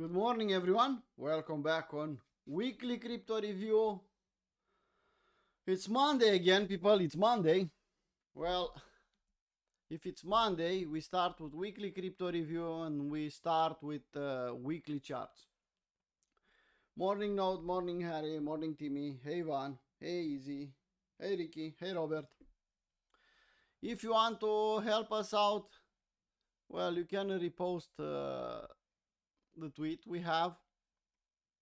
Good morning, everyone. Welcome back on weekly crypto review. It's Monday again, people. It's Monday. Well, if it's Monday, we start with weekly crypto review and we start with weekly charts. Morning Note, morning Harry, morning Timmy. Hey Van, hey Easy, hey Ricky, hey Robert. If you want to help us out, well, you can repost the tweet we have.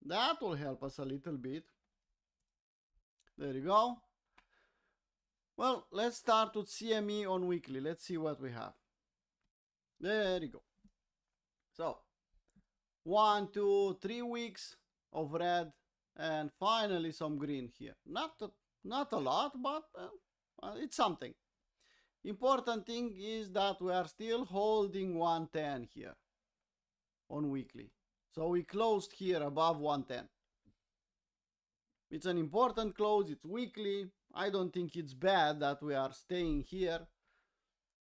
That will help us a little bit. There you go. Well, let's start with CME on weekly. Let's see what we have. There you go. So, 1, 2, 3 weeks of red and finally some green here. Not a lot, but it's something. Important thing is that we are still holding 110 here on weekly. So we closed here above 110. It's an important close, it's weekly. I don't think it's bad that we are staying here.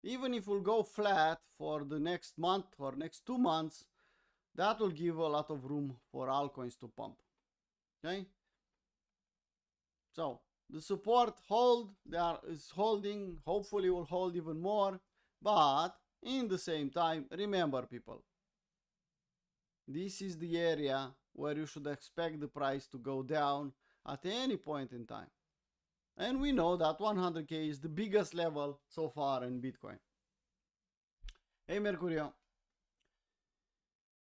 Even if we'll go flat for the next month or next 2 months, that will give a lot of room for altcoins to pump. Okay? So the support hold, is holding, hopefully will hold even more, but in the same time, remember people, this is the area where you should expect the price to go down at any point in time. And we know that 100K is the biggest level so far in Bitcoin. Hey Mercurio.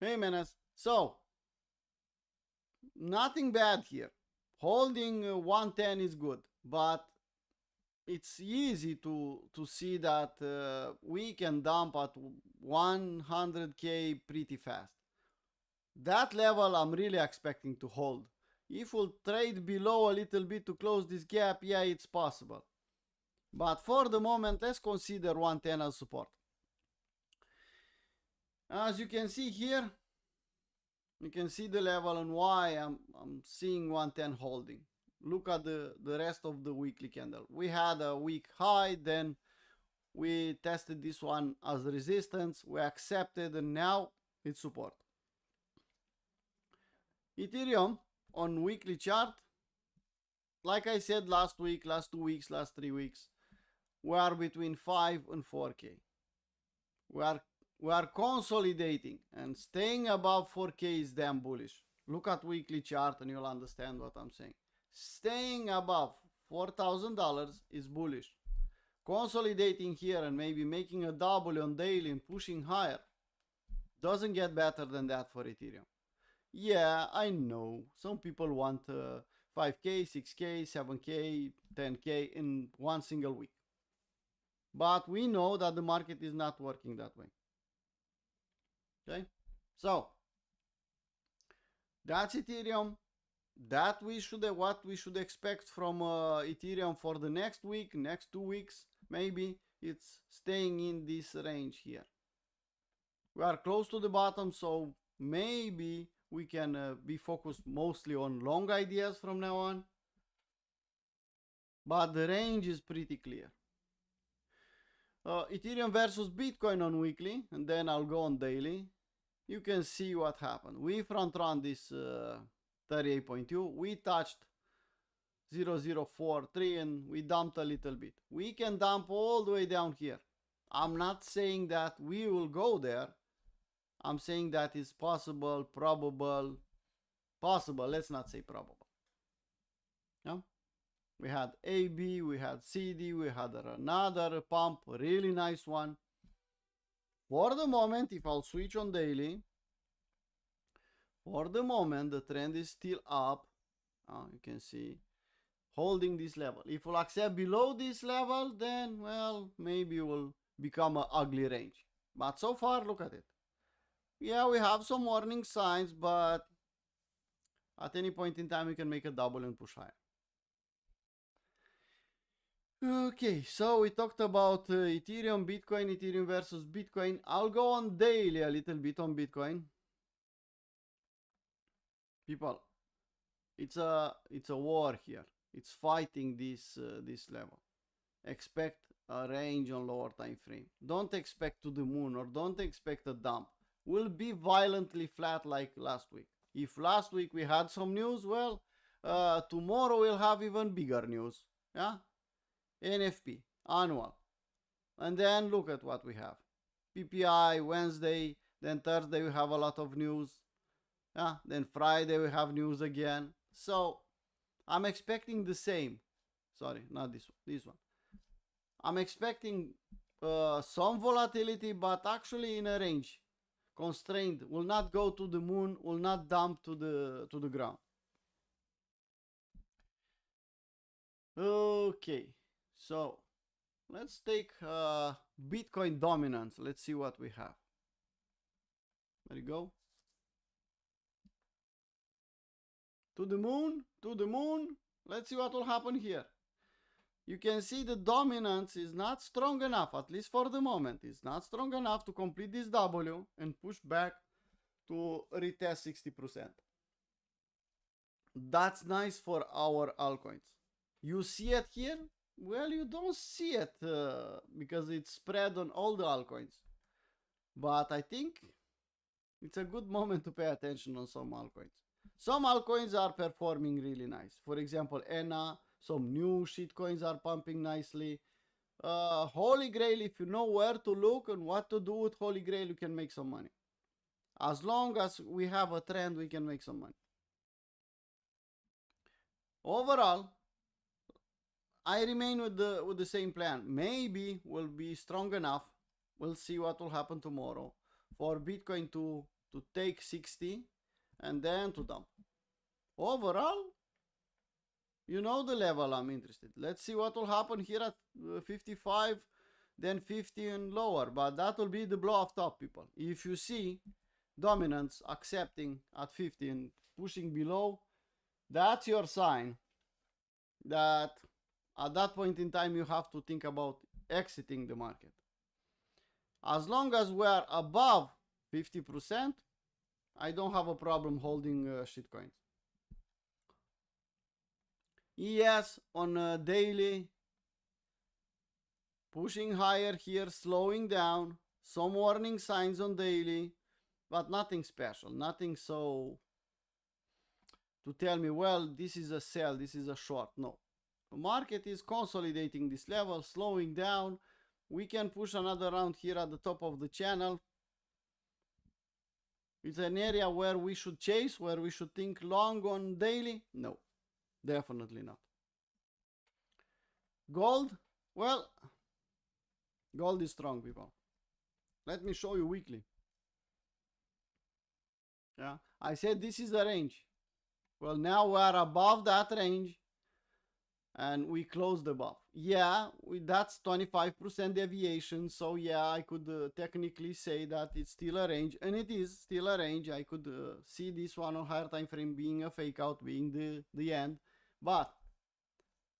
Hey Menace. So, nothing bad here. Holding 110 is good, but it's easy to see that we can dump at 100K pretty fast. That level I'm really expecting to hold. If we'll trade below a little bit to close this gap, yeah, it's possible. But for the moment, let's consider 110 as support. As you can see here, you can see the level and why I'm seeing 110 holding. Look at the rest of the weekly candle. We had a weak high, then we tested this one as resistance, we accepted, and now it's support. Ethereum on weekly chart, like I said last week, last 2 weeks, last 3 weeks, we are between 5 and 4K. We are consolidating, and staying above 4K is damn bullish. Look at weekly chart and you'll understand what I'm saying. Staying above $4,000 is bullish. Consolidating here and maybe making a double on daily and pushing higher doesn't get better than that for Ethereum. Yeah, I know some people want 5K, 6K, 7K, 10K in one single week. But we know that the market is not working that way. Okay, so that's Ethereum. That what we should expect from Ethereum for the next week, next 2 weeks, maybe it's staying in this range here. We are close to the bottom, so maybe we can be focused mostly on long ideas from now on. But the range is pretty clear. Ethereum versus Bitcoin on weekly, and then I'll go on daily. You can see what happened. We front run this 38.2. We touched 0.043 and we dumped a little bit. We can dump all the way down here. I'm not saying that we will go there. I'm saying that it's possible, probable, possible. Let's not say probable. No? We had AB, we had CD, we had another pump, a really nice one. For the moment, if I'll switch on daily, for the moment, the trend is still up. You can see, holding this level. If we'll accept below this level, then, well, maybe it will become an ugly range. But so far, look at it. Yeah, we have some warning signs, but at any point in time, we can make a double and push higher. Okay, so we talked about Ethereum, Bitcoin, Ethereum versus Bitcoin. I'll go on daily a little bit on Bitcoin. People, it's a war here. It's fighting this level. Expect a range on lower time frame. Don't expect to the moon or don't expect a dump. will be violently flat like last week. If last week we had some news, well, tomorrow we'll have even bigger news. Yeah, NFP annual, and then look at what we have: PPI Wednesday, then Thursday we have a lot of news. Yeah, then Friday we have news again. So I'm expecting the same. Sorry, not this one. This one. I'm expecting some volatility, but actually in a range, constrained. Will not go to the moon. Will not dump to the ground. Okay, so let's take Bitcoin dominance. Let's see what we have. There you go. To the moon, to the moon. Let's see what will happen here. You can see the dominance is not strong enough, at least for the moment. It's not strong enough to complete this W and push back to retest 60%. That's nice for our altcoins. You see it here? Well, you don't see it because it's spread on all the altcoins. But I think it's a good moment to pay attention on some altcoins. Some altcoins are performing really nice. For example, ENA, some new shitcoins are pumping nicely. Holy Grail, if you know where to look and what to do with Holy Grail, you can make some money. As long as we have a trend, we can make some money. Overall, I remain with the same plan. Maybe we'll be strong enough. We'll see what will happen tomorrow for Bitcoin to take 60 and then to dump. Overall, you know the level I'm interested. Let's see what will happen here at 55, then 50 and lower. But that will be the blow off top, people. If you see dominance accepting at 50 and pushing below, that's your sign that at that point in time you have to think about exiting the market. As long as we are above 50%, I don't have a problem holding shitcoins. ES on daily, pushing higher here, slowing down, some warning signs on daily, but nothing special, nothing so to tell me, well, this is a sell, this is a short. No, the market is consolidating this level, slowing down. We can push another round here at the top of the channel. It's an area where we should chase, where we should think long on daily. No, definitely not. Gold, well, gold is strong, people. Let me show you weekly. Yeah, I said this is the range. Well, now we are above that range and we closed above. Yeah, that's 25% deviation. So yeah, I could technically say that it's still a range, and it is still a range. I could see this one on higher time frame being a fake out, being the end, but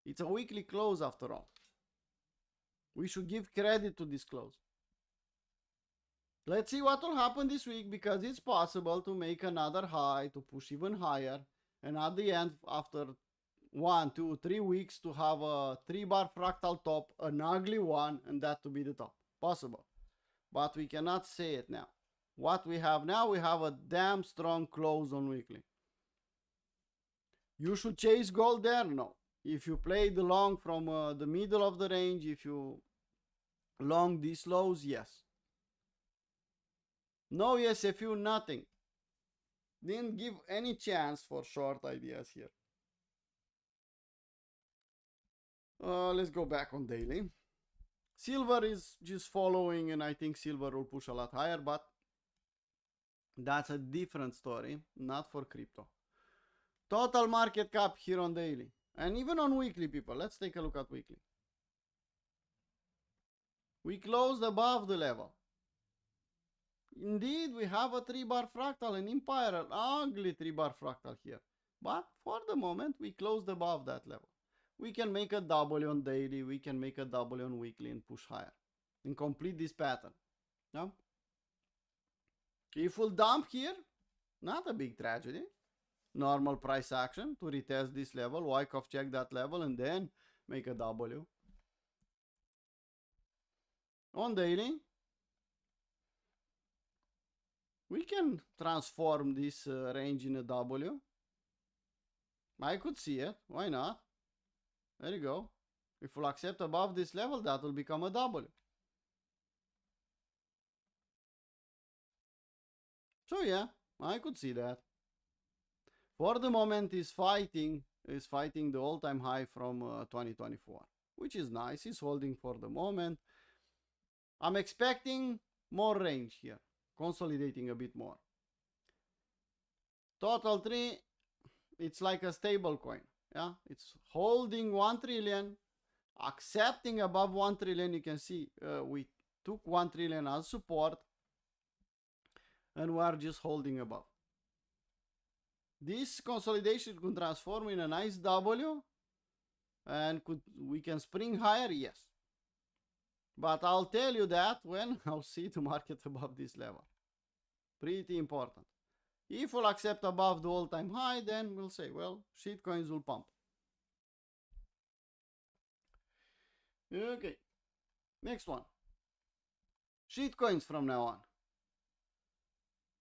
it's a weekly close after all. We should give credit to this close. Let's see what will happen this week, because it's possible to make another high, to push even higher, and at the end, after 1, 2, 3 weeks, to have a 3-bar fractal top, an ugly one, and that to be the top. Possible. But we cannot say it now. What we have now, we have a damn strong close on weekly. You should chase gold there? No. If you play the long from the middle of the range, if you long these lows, yes. No SFU, nothing. Didn't give any chance for short ideas here. Let's go back on daily. Silver is just following, and I think silver will push a lot higher, but that's a different story, not for crypto. Total market cap here on daily, and even on weekly, people. Let's take a look at weekly. We closed above the level. Indeed, we have a 3-bar fractal, an empire, an ugly 3-bar fractal here. But for the moment, we closed above that level. We can make a W on daily, we can make a W on weekly and push higher and complete this pattern. Yeah? If we'll dump here, not a big tragedy. Normal price action to retest this level, Wyckoff check that level, and then make a W. On daily, We can transform this range in a W. I could see it. Why not? There you go. If we'll accept above this level, that will become a W. So yeah, I could see that. For the moment, is fighting the all-time high from 2024, which is nice. It's holding for the moment. I'm expecting more range here, consolidating a bit more. Total 3, it's like a stable coin. Yeah, it's holding 1 trillion, accepting above 1 trillion. You can see we took 1 trillion as support, and we are just holding above. This consolidation could transform in a nice W, and we can spring higher, yes. But I'll tell you that when I'll see the market above this level. Pretty important. If we'll accept above the all-time high, then we'll say, well, shitcoins will pump. Okay, next one. Shitcoins from now on.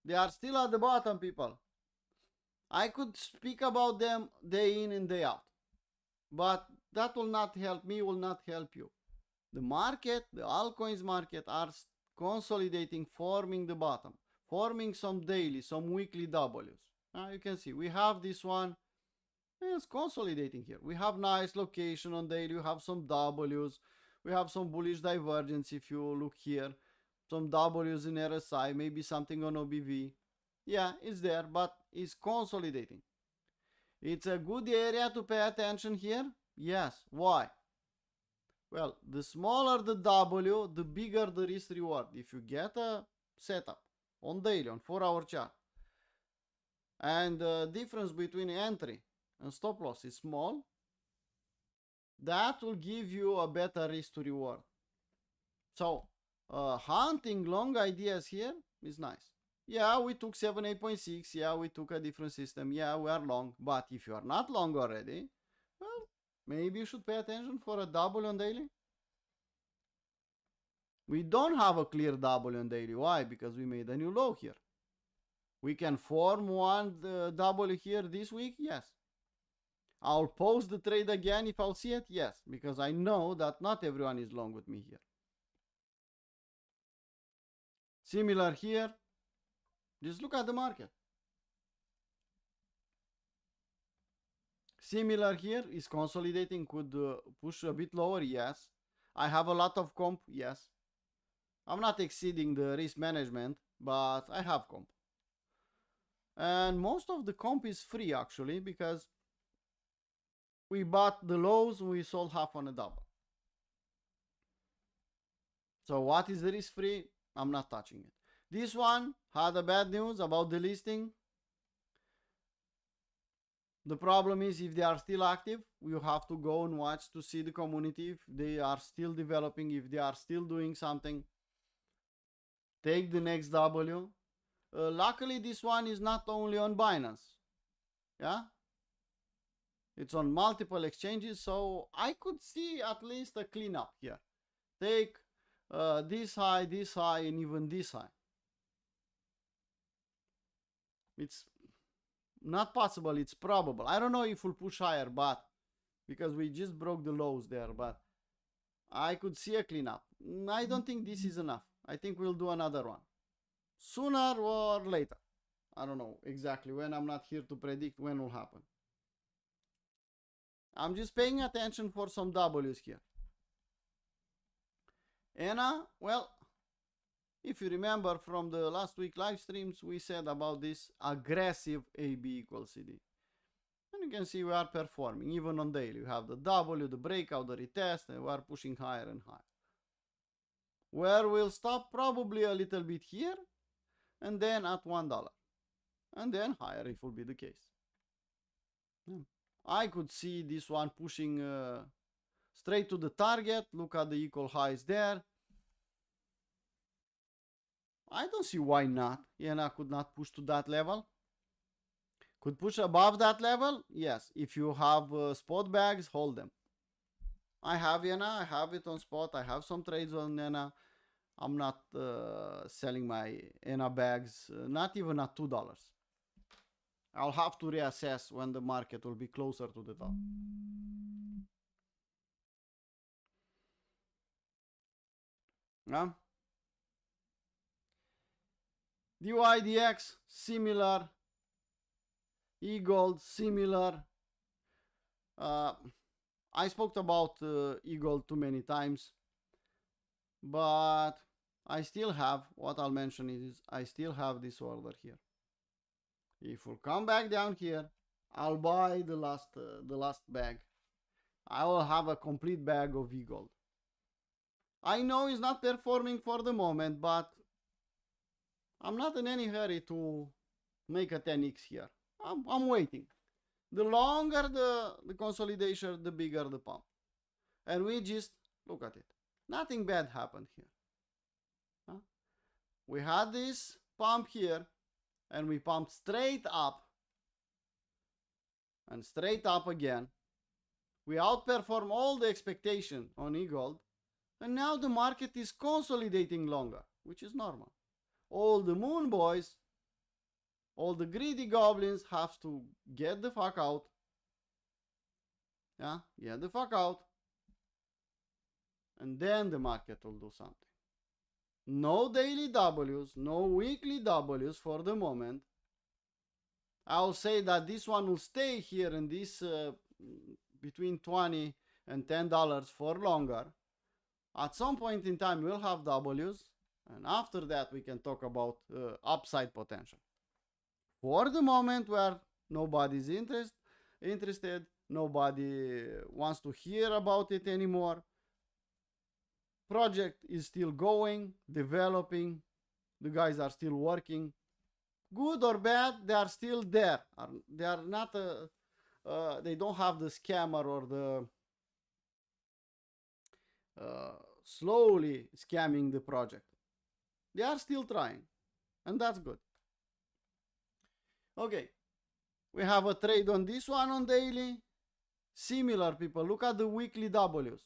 They are still at the bottom, people. I could speak about them day in and day out, but that will not help me, will not help you. The market, the altcoins market, are consolidating, forming the bottom, forming some daily, some weekly W's. You can see we have this one. It's consolidating here. We have nice location on daily. We have some W's. We have some bullish divergence if you look here. Some W's in RSI, maybe something on OBV. Yeah, it's there, but it's consolidating. It's a good area to pay attention here. Yes. Why? Well, the smaller the W, the bigger the risk reward. If you get a setup on daily, on 4-hour chart, and the difference between entry and stop loss is small, that will give you a better risk to reward. So hunting long ideas here is nice. Yeah, we took 78.6. Yeah, we took a different system. Yeah, we are long. But if you are not long already, well, maybe you should pay attention for a W on daily. We don't have a clear W on daily. Why? Because we made a new low here. We can form one W here this week. Yes. I'll post the trade again if I'll see it. Yes, because I know that not everyone is long with me here. Similar here. Just look at the market. Similar here, is consolidating, could push a bit lower, yes. I have a lot of comp, yes. I'm not exceeding the risk management, but I have comp. And most of the comp is free actually, because we bought the lows, we sold half on a double. So what is the risk free? I'm not touching it. This one had a bad news about the listing. The problem is if they are still active, you have to go and watch to see the community. If they are still developing, if they are still doing something, take the next W. Luckily, this one is not only on Binance. Yeah? It's on multiple exchanges, so I could see at least a cleanup here. Take this high, and even this high. It's not possible, it's probable. I don't know if we'll push higher, but because we just broke the lows there, but I could see a cleanup. I don't think this is enough. I think we'll do another one. Sooner or later. I don't know exactly when. I'm not here to predict when will happen. I'm just paying attention for some W's here. ENA, well, if you remember from the last week live streams, we said about this aggressive AB equals CD. And you can see we are performing. Even on daily, we have the W, the breakout, the retest, and we are pushing higher and higher. Where we'll stop probably a little bit here, and then at $1. And then higher if will be the case. I could see this one pushing straight to the target. Look at the equal highs there. I don't see why not. ENA could not push to that level. Could push above that level? Yes. If you have spot bags, hold them. I have ENA. I have it on spot. I have some trades on ENA. I'm not selling my ENA bags, not even at $2. I'll have to reassess when the market will be closer to the top. Yeah. DYDX, similar. eGold, similar. I spoke about eGold too many times, but I still have, what I'll mention is I still have this order here. If we'll come back down here, I'll buy the last bag. I will have a complete bag of eGold. I know it's not performing for the moment, but I'm not in any hurry to make a 10x here. I'm waiting. The longer the consolidation, the bigger the pump. And we just look at it. Nothing bad happened here. Huh? We had this pump here, and we pumped straight up and straight up again. We outperformed all the expectation on eGold, and now the market is consolidating longer, which is normal. All the moon boys, all the greedy goblins have to get the fuck out. Yeah, get the fuck out. And then the market will do something. No daily W's, no weekly W's for the moment. I'll say that this one will stay here in this between $20 and $10 for longer. At some point in time, we'll have W's, and after that, we can talk about upside potential. For the moment, where nobody's interested, nobody wants to hear about it anymore. Project is still going, developing. The guys are still working. Good or bad, they are still there. They are not. They don't have the scammer or the slowly scamming the project. They are still trying, and that's good. Okay, we have a trade on this one on daily. Similar, people. Look at the weekly W's.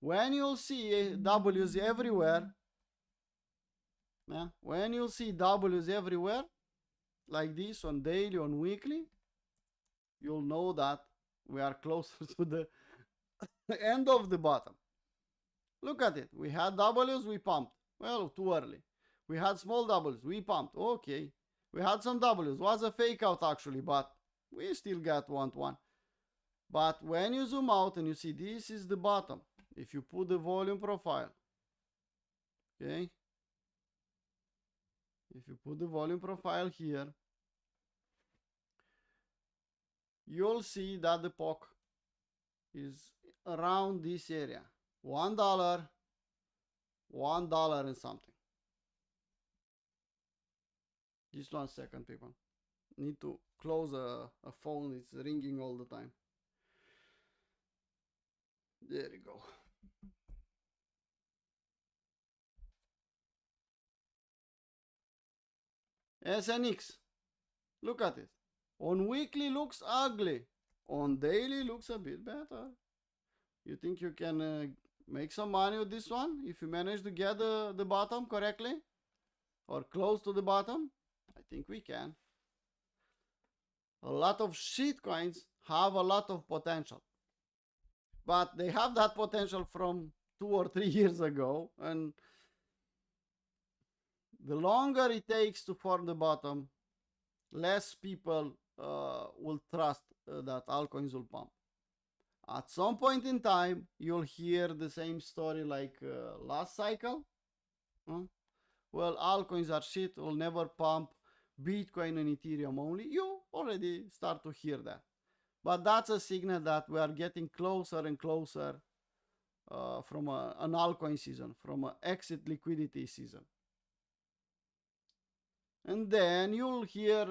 When you'll see W's everywhere, when you'll see W's everywhere, like this on daily, on weekly, you'll know that we are closer to the end of the bottom. Look at it. We had W's, we pumped. Well, too early. We had small W's, we pumped. Okay. We had some W's. Was a fake out actually, but we still got 1-1. But when you zoom out and you see this is the bottom, if you put the volume profile, okay, if you put the volume profile here, you'll see that the POC is around this area. $1 and something. Just 1 second, people. Need to close a phone. It's ringing all the time. There you go. SNX. Look at it. On weekly looks ugly. On daily looks a bit better. You think you can make some money with this one if you manage to get the bottom correctly? Or close to the bottom? I think we can. A lot of shit coins have a lot of potential. But they have that potential from 2 or 3 years ago. And the longer it takes to form the bottom, less people will trust that altcoins will pump. At some point in time, you'll hear the same story like last cycle. Well, altcoins are shit, will never pump. Bitcoin and Ethereum only. You already start to hear that. But that's a signal that we are getting closer and closer from an altcoin season, from an exit liquidity season. And then you'll hear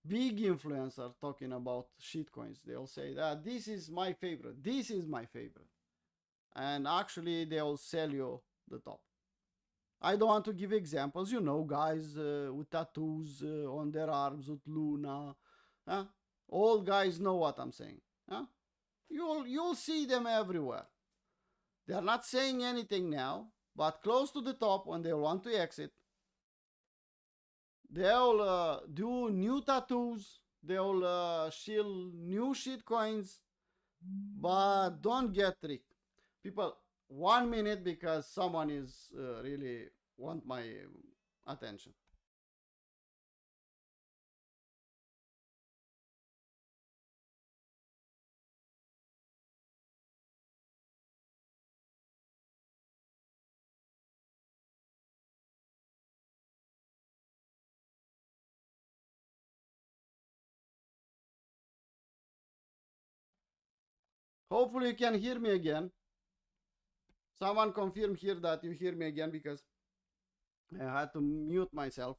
big influencers talking about shitcoins. They'll say that this is my favorite. This is my favorite. And actually, they'll sell you the top. I don't want to give examples, you know, guys with tattoos on their arms with Luna. All guys know what I'm saying. You'll see them everywhere. They're not saying anything now, But close to the top, when they want to exit, they'll do new tattoos, they'll shield new shit coins, but don't get tricked. People, 1 minute, because someone is really want my attention. Hopefully you can hear me again. Someone confirm here that you hear me again, because I had to mute myself.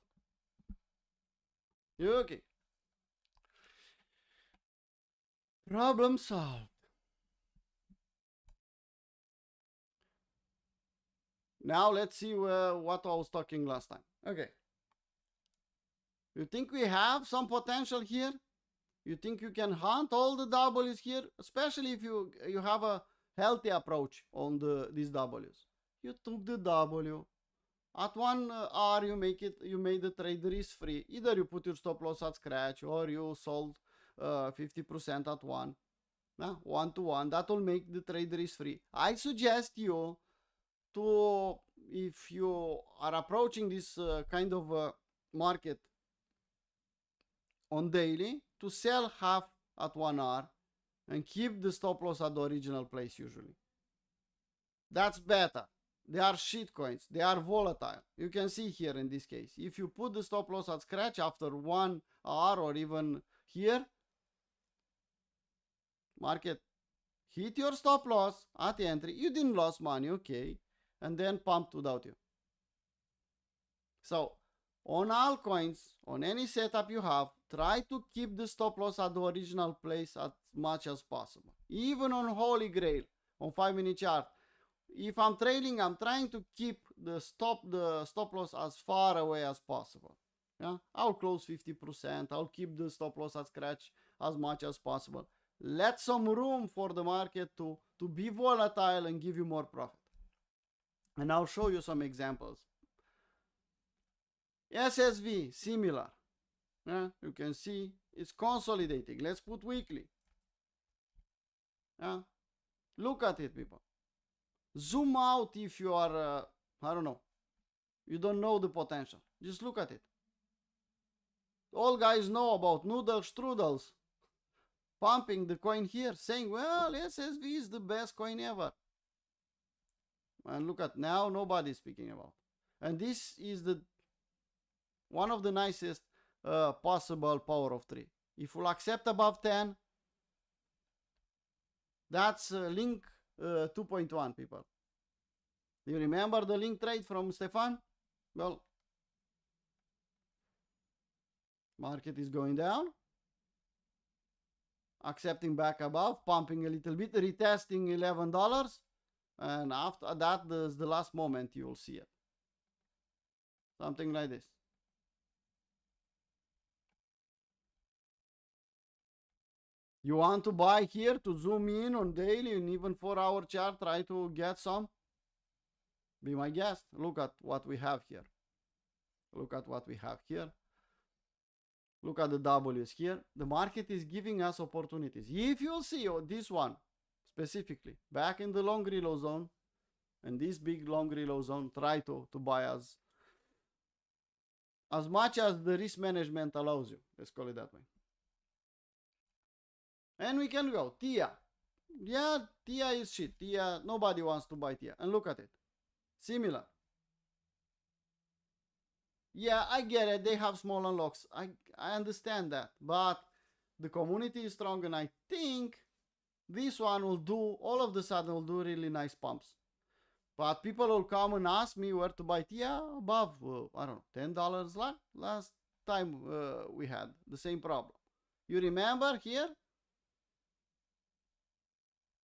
Okay. Problem solved. Now let's see what I was talking last time. Okay. You think we have some potential here? You think you can hunt all the W's here? Especially if you have a healthy approach on these W's. You took the W. At 1 R you made the trade risk free. Either you put your stop loss at scratch or you sold 50% at 1. 1 to 1. That will make the trade risk free. I suggest you to, if you are approaching this kind of market on daily, to sell half at 1 hour and keep the stop loss at the original place usually. That's better. They are shit coins. They are volatile. You can see here in this case. If you put the stop loss at scratch after 1 hour or even here, market hit your stop loss at the entry. You didn't lose money, okay. And then pumped without you. So on altcoins, on any setup you have, try to keep the stop loss at the original place as much as possible. Even on Holy Grail, on 5-minute chart, if I'm trailing, I'm trying to keep the stop loss as far away as possible. Yeah, I'll close 50%. I'll keep the stop loss at scratch as much as possible. Let some room for the market to be volatile and give you more profit. And I'll show you some examples. SSV, similar. Yeah, you can see it's consolidating. Let's put weekly. Yeah, look at it, people. Zoom out if you are, I don't know, you don't know the potential. Just look at it. All guys know about noodle strudels pumping the coin here, saying, well, SSV is the best coin ever. And look at now, nobody's speaking about. And this is the one of the nicest possible power of 3. If we'll accept above 10, that's link 2.1, people. You remember the link trade from Stefan? Well, market is going down, accepting back above, pumping a little bit, retesting $11, and after that, there's the last moment you will see it. Something like this. You want to buy here to zoom in on daily and even 4-hour chart, try to get some? Be my guest. Look at what we have here. Look at what we have here. Look at the W's here. The market is giving us opportunities. If you'll see this one specifically, back in the long reload zone, and this big long reload zone, try to buy as much as the risk management allows you. Let's call it that way. And we can go. TIA. Yeah, TIA is shit. TIA, nobody wants to buy TIA. And look at it. Similar. Yeah, I get it. They have small unlocks. I understand that. But the community is strong, and I think this one will do, all of the sudden, will do really nice pumps. But people will come and ask me where to buy TIA above, I don't know, $10 last time we had the same problem. You remember here?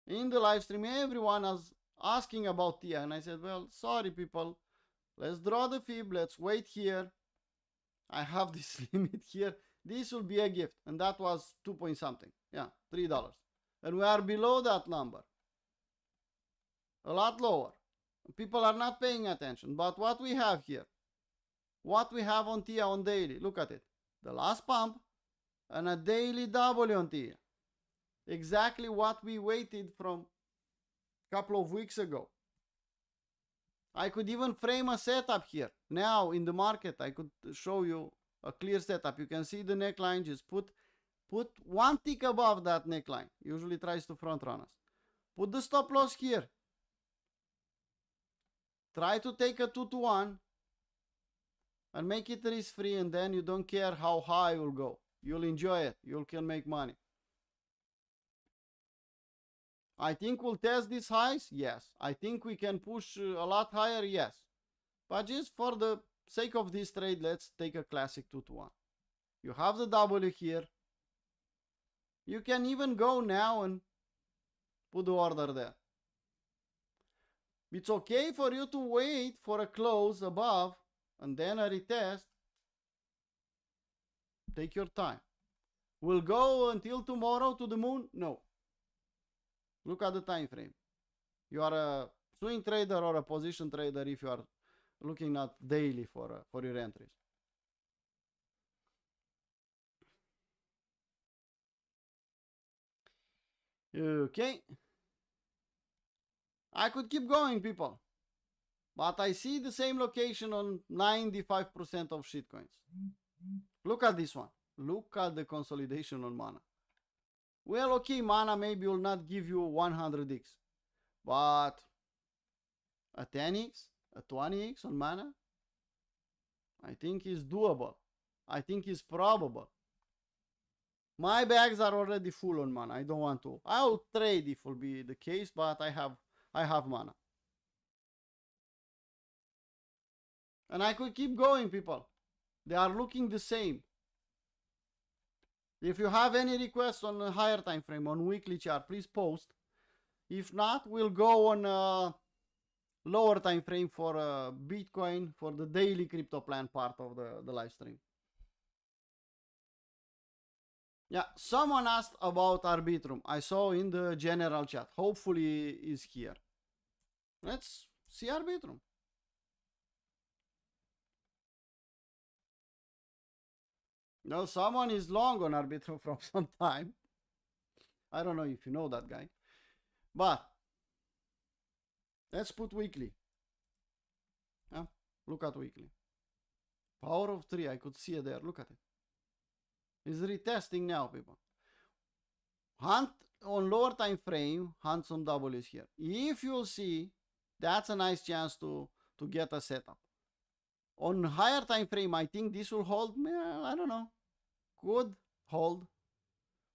In the live stream, everyone was asking about TIA, and I said, well, sorry people, let's draw the fib, let's wait here. I have this limit here. This will be a gift, and that was 2 point something. Yeah, $3. And we are below that number. A lot lower. People are not paying attention. But what we have here, what we have on TIA on daily, look at it. The last pump and a daily W on TIA. Exactly what we waited from a couple of weeks ago. I could even frame a setup here. Now in the market, I could show you a clear setup. You can see the neckline. Just put one tick above that neckline. Usually tries to front run us. Put the stop loss here. Try to take a 2-to-1 and make it risk free, and then you don't care how high it will go. You'll enjoy it. You can make money. I think we'll test these highs. Yes. I think we can push a lot higher. Yes. But just for the sake of this trade, let's take a classic 2-to-1. You have the W here. You can even go now and put the order there. It's okay for you to wait for a close above and then a retest. Take your time. We'll go until tomorrow to the moon? No. Look at the time frame. You are a swing trader or a position trader if you are looking at daily for your entries. Okay. I could keep going, people. But I see the same location on 95% of shitcoins. Look at this one. Look at the consolidation on Mana. Well, okay, Mana maybe will not give you 100x. But a 10x, a 20x on Mana, I think is doable. I think is probable. My bags are already full on Mana. I don't want to. I'll trade if will be the case, but I have Mana. And I could keep going, people. They are looking the same. If you have any requests on a higher time frame, on weekly chart, please post. If not, we'll go on a lower time frame for Bitcoin for the daily crypto plan part of the live stream. Yeah, someone asked about Arbitrum. I saw in the general chat. Hopefully is here. Let's see Arbitrum. No, someone is long on Arbitrum from some time. I don't know if you know that guy. But let's put weekly. Yeah, look at weekly. Power of 3, I could see it there. Look at it. It's retesting now, people. Hunt on lower time frame, hunts on W's here. If you'll see, that's a nice chance to get a setup. On higher time frame, I think this will hold. Well, I don't know. Could hold.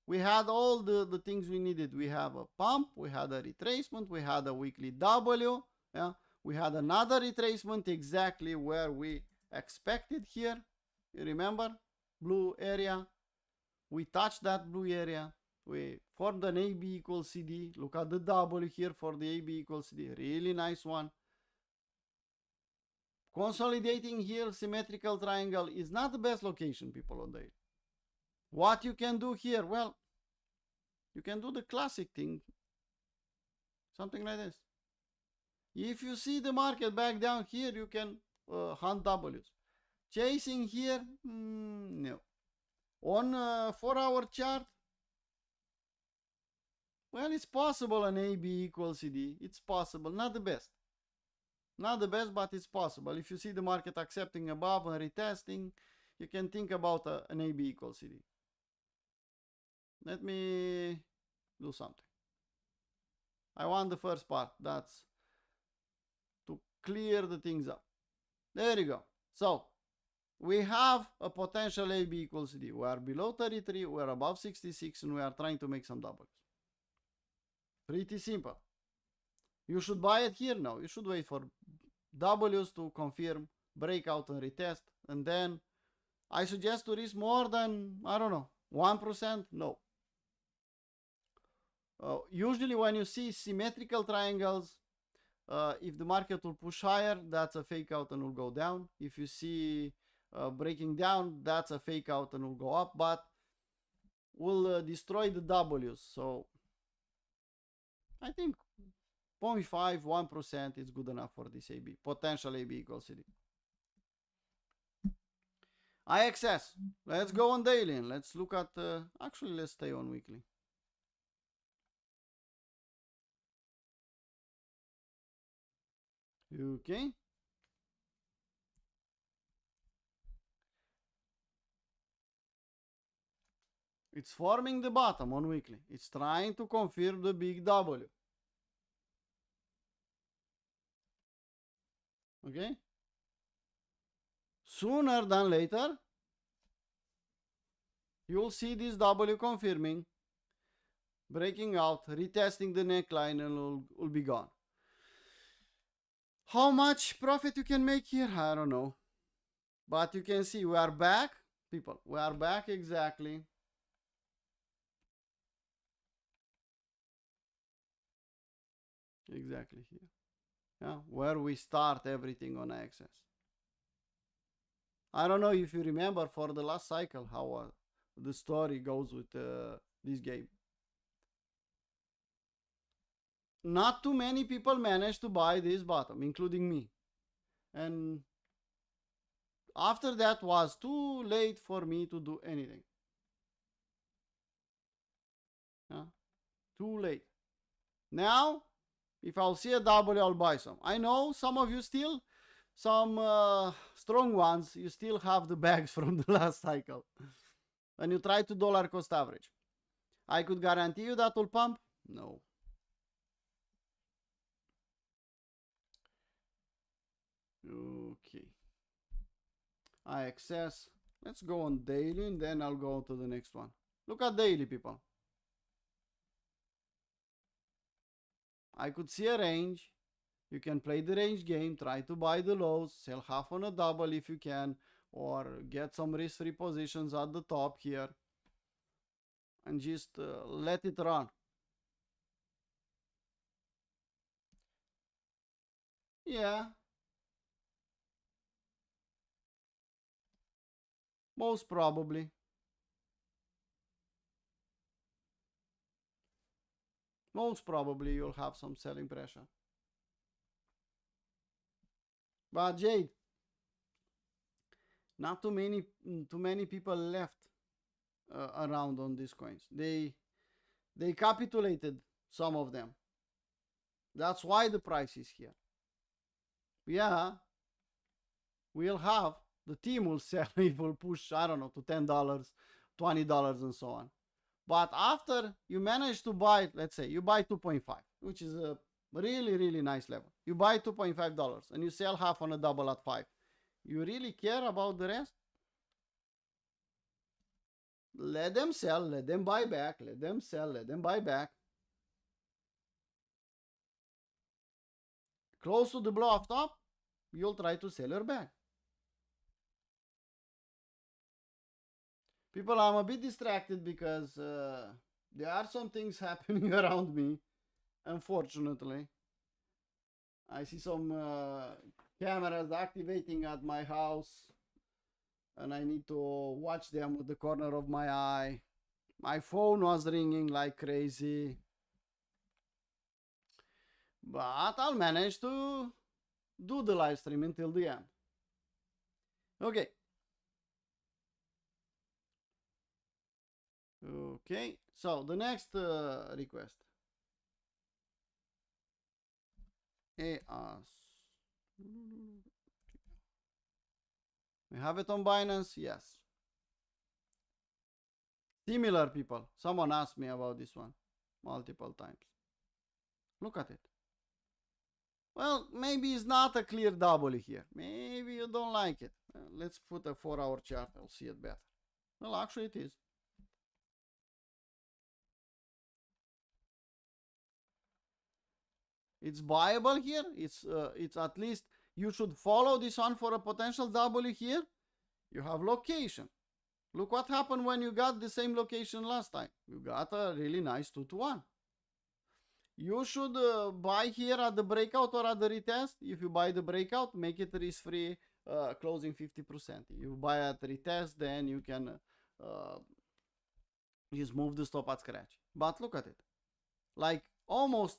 We had all the things we needed. We have a pump, we had a retracement, we had a weekly W. Yeah, we had another retracement exactly where we expected here. You remember? Blue area. We touched that blue area. We formed an AB equals CD. Look at the W here for the AB equals CD. Really nice one. Consolidating here, symmetrical triangle is not the best location, people, on day. What you can do here? Well, you can do the classic thing. Something like this. If you see the market back down here, you can hunt W's. Chasing here? No. On 4-hour chart? Well, it's possible an AB equals CD. It's possible. Not the best. Not the best, but it's possible. If you see the market accepting above and retesting, you can think about an AB equals CD. Let me do something. I want the first part. That's to clear the things up. There you go. So, we have a potential AB equals CD. We are below 33, we are above 66, and we are trying to make some W's. Pretty simple. You should buy it here? No. You should wait for W's to confirm, breakout and retest. And then I suggest to risk more than, I don't know, 1%? No. Usually when you see symmetrical triangles, if the market will push higher, that's a fake out and will go down. If you see breaking down, that's a fake out and will go up, but will destroy the W's. So I think 0.5, 1% is good enough for this AB. Potential AB equals CD. IXS. Let's go on daily and let's look at, actually let's stay on weekly. Okay. It's forming the bottom on weekly. It's trying to confirm the big W. Okay? Sooner than later, you'll see this W confirming, breaking out, retesting the neckline, and will be gone. How much profit you can make here? I don't know. But you can see we are back, people. We are back exactly. Exactly here. Yeah, where we start everything on access. I don't know if you remember for the last cycle how the story goes with this game. Not too many people managed to buy this bottom, including me. And after that was too late for me to do anything. Yeah, too late. Now, if I'll see a W, I'll buy some. I know some of you still, some strong ones, you still have the bags from the last cycle. And you try to dollar cost average. I could guarantee you that will pump? No. Okay. IXS. Let's go on daily and then I'll go to the next one. Look at daily, people. I could see a range. You can play the range game, try to buy the lows, sell half on a double if you can, or get some risk-free positions at the top here and just let it run. Yeah. Most probably. Most probably you'll have some selling pressure. But Jade, not too many people left around on these coins. They capitulated, some of them. That's why the price is here. Yeah, we'll have, the team will sell, it will push, I don't know, to $10, $20 and so on. But after you manage to buy, let's say you buy 2.5, which is a really, really nice level. You buy $2.5 and you sell half on a double at 5. You really care about the rest? Let them sell, let them buy back, let them sell, let them buy back. Close to the blow off top, you'll try to sell your bag. People, I'm a bit distracted because there are some things happening around me, unfortunately. I see some cameras activating at my house and I need to watch them with the corner of my eye. My phone was ringing like crazy. But I'll manage to do the live stream until the end. Okay. Okay, so the next request. EAS. We have it on Binance? Yes. Similar, people. Someone asked me about this one multiple times. Look at it. Well, maybe it's not a clear W here. Maybe you don't like it. Let's put a 4-hour chart. I'll see it better. Well, actually it is. It's buyable here. It's at least you should follow this one for a potential W here. You have location. Look what happened when you got the same location last time. You got a really nice 2-to-1. You should buy here at the breakout or at the retest. If you buy the breakout, make it risk-free, closing 50%. If you buy at retest, then you can just move the stop at scratch. But look at it. Like almost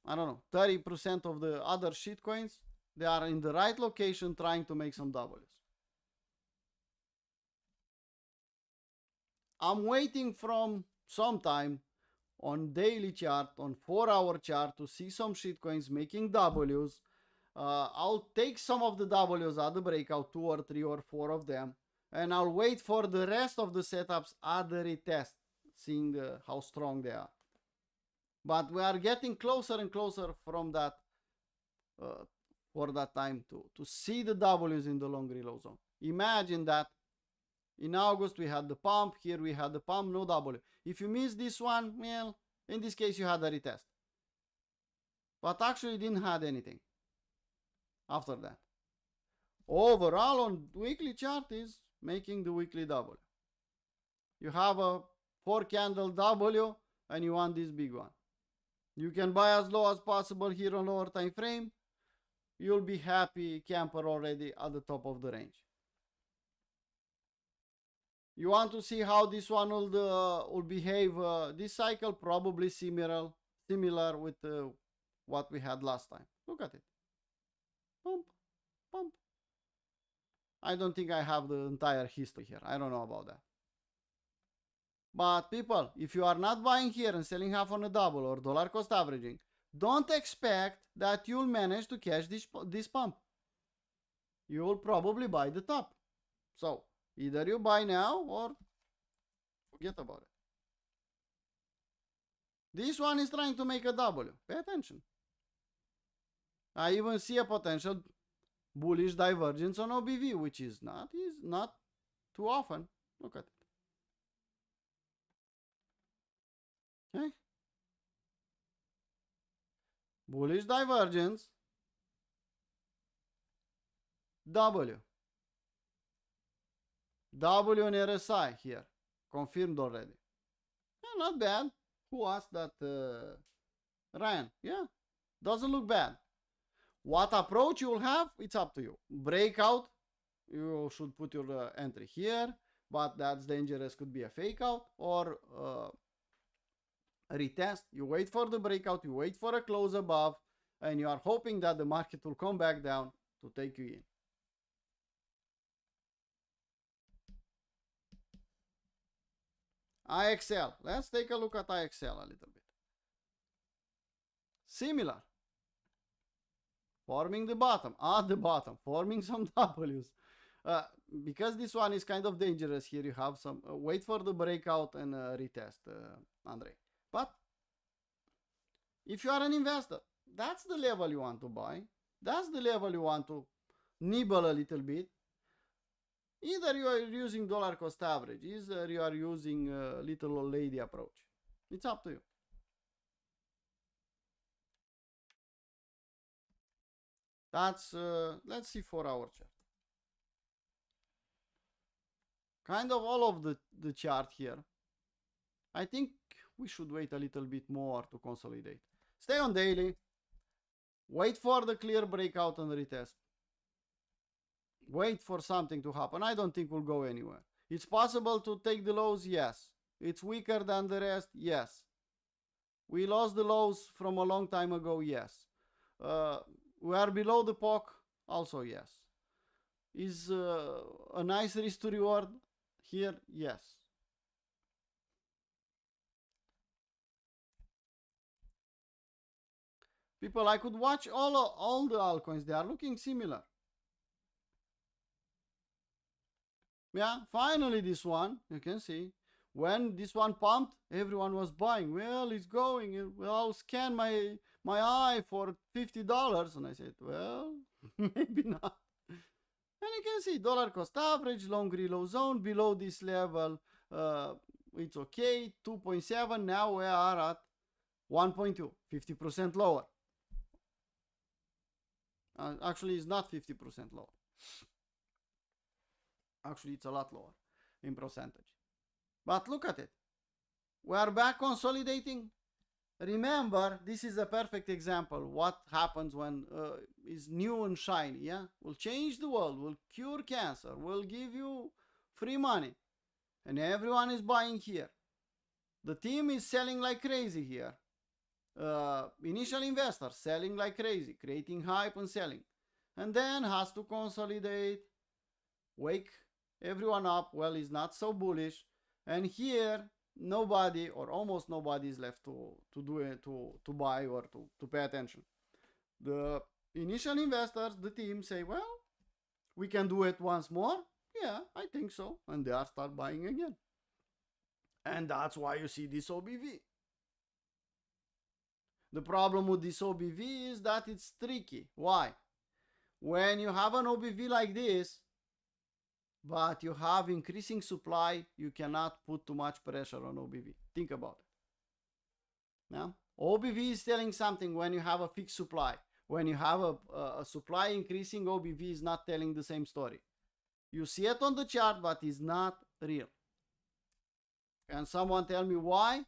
I don't know, 30% of the other shitcoins, they are in the right location trying to make some W's. I'm waiting from some time on daily chart, on 4-hour chart, to see some shitcoins making W's. I'll take some of the W's at the breakout, 2 or 3 or 4 of them, and I'll wait for the rest of the setups at the retest, seeing how strong they are. But we are getting closer and closer from that for that time to see the W's in the long reload zone. Imagine that in August we had the pump, here we had the pump, no W. If you miss this one, well, in this case you had a retest. But actually didn't have anything after that. Overall on weekly chart is making the weekly W. You have a 4 candle W and you want this big one. You can buy as low as possible here on lower time frame. You'll be happy camper already at the top of the range. You want to see how this one will behave this cycle? Probably similar with what we had last time. Look at it. Pump, pump. I don't think I have the entire history here. I don't know about that. But people, if you are not buying here and selling half on a double or dollar cost averaging, don't expect that you'll manage to catch this pump. You will probably buy the top. So either you buy now or forget about it. This one is trying to make a W. Pay attention. I even see a potential bullish divergence on OBV, which is not too often. Look at it. Okay. Bullish divergence. W. W and RSI here. Confirmed already. Yeah, not bad. Who asked that? Ryan. Yeah. Doesn't look bad. What approach you will have, it's up to you. Breakout, you should put your entry here, but that's dangerous. Could be a fake out or retest. You wait for the breakout, you wait for a close above, and you are hoping that the market will come back down to take you in. IXL. Let's take a look at IXL a little bit. Similar. Forming the bottom, at the bottom, forming some W's. Because this one is kind of dangerous here, you have some, wait for the breakout and retest, Andre. But if you are an investor, that's the level you want to buy. That's the level you want to nibble a little bit. Either you are using dollar cost average, either you are using little old lady approach. It's up to you. That's, let's see 4-hour chart. Kind of all of the chart here. I think we should wait a little bit more to consolidate. Stay on daily. Wait for the clear breakout and retest. Wait for something to happen. I don't think we'll go anywhere. It's possible to take the lows, yes. It's weaker than the rest, yes. We lost the lows from a long time ago, yes. We are below the POC, also yes. Is a nice risk to reward here? Yes. People, I could watch all the altcoins. They are looking similar. Yeah, finally this one, you can see. When this one pumped, everyone was buying. Well, it's going. Well, I'll scan my eye for $50. And I said, well, maybe not. And you can see dollar cost average, long reload zone, below this level. It's okay, 2.7. Now we are at 1.2, 50% lower. Actually, it's not 50% lower. Actually, it's a lot lower in percentage. But look at it. We are back consolidating. Remember, this is a perfect example. What happens when is new and shiny. Yeah, will change the world. Will cure cancer. Will give you free money, and everyone is buying here. The team is selling like crazy here. initial investors selling like crazy, creating hype and selling, and then has to consolidate, wake everyone up. Well, it's not so bullish, and here nobody or almost nobody is left to do it, to buy or to pay attention. The initial investors, the team, say, well, we can do it once more. Yeah, I think so, and they are start buying again, and that's why you see this OBV. The problem with this OBV is that it's tricky. Why? When you have an OBV like this, but you have increasing supply, you cannot put too much pressure on OBV. Think about it. Now, OBV is telling something when you have a fixed supply. When you have a supply increasing, OBV is not telling the same story. You see it on the chart, but it's not real. Can someone tell me why?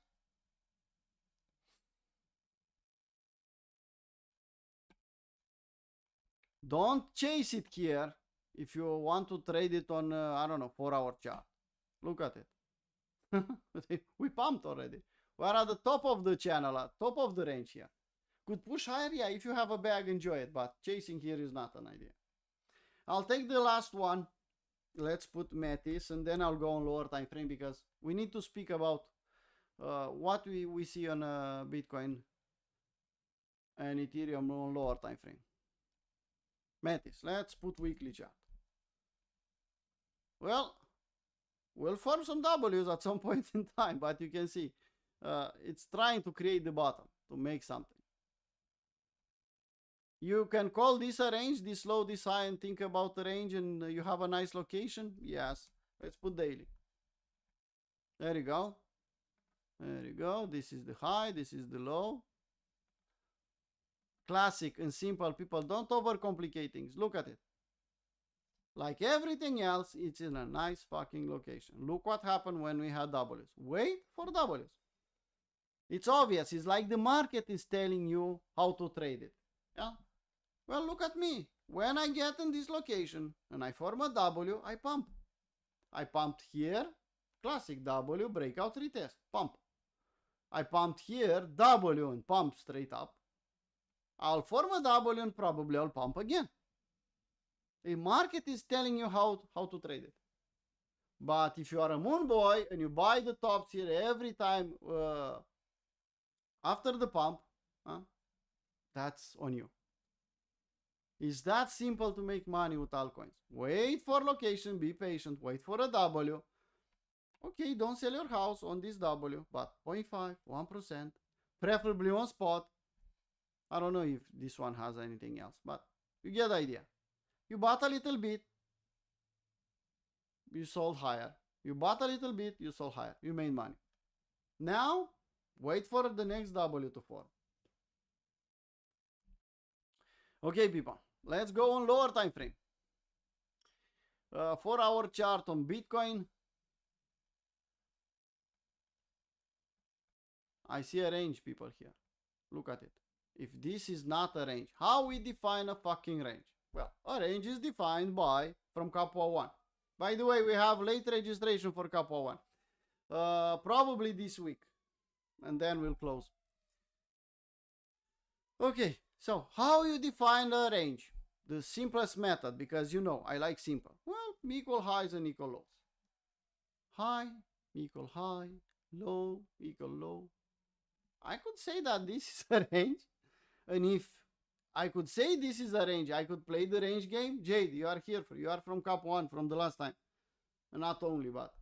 Don't chase it here if you want to trade it on, I don't know, 4-hour chart. Look at it. We pumped already. We're at the top of the channel, at top of the range here. Could push higher, yeah, if you have a bag, enjoy it, but chasing here is not an idea. I'll take the last one. Let's put Metis, and then I'll go on lower time frame because we need to speak about what we see on Bitcoin and Ethereum on lower time frame. Metis, let's put weekly chart. Well, we'll form some W's at some point in time, but you can see it's trying to create the bottom to make something. You can call this a range, this low, this high, and think about the range, and you have a nice location. Yes, let's put daily. There you go. There you go. This is the high, this is the low. Classic and simple, people. Don't overcomplicate things. Look at it. Like everything else, it's in a nice fucking location. Look what happened when we had W's. Wait for W's. It's obvious. It's like the market is telling you how to trade it. Yeah. Well, look at me. When I get in this location and I form a W, I pump. I pumped here. Classic W, breakout, retest, pump. I pumped here, W, and pump straight up. I'll form a W and probably I'll pump again. The market is telling you how to trade it. But if you are a moon boy and you buy the tops here every time after the pump, that's on you. It's that simple to make money with altcoins. Wait for location, be patient, wait for a W. Okay, don't sell your house on this W, but 0.5, 1%, preferably on spot. I don't know if this one has anything else, but you get the idea. You bought a little bit, you sold higher. You bought a little bit, you sold higher. You made money. Now, wait for the next W to form. Okay, people, let's go on lower time frame. 4-hour chart on Bitcoin. I see a range, people, here. Look at it. If this is not a range, how we define a fucking range? Well, a range is defined by from Capua 1. By the way, we have late registration for Capua 1. Probably this week. And then we'll close. Okay, so how you define a range? The simplest method, because you know, I like simple. Well, equal highs and equal lows. High, equal high, low, equal low. I could say that this is a range. And if I could say this is a range, I could play the range game. Jade, you are here. You are from Cap 1 from the last time. And not only, but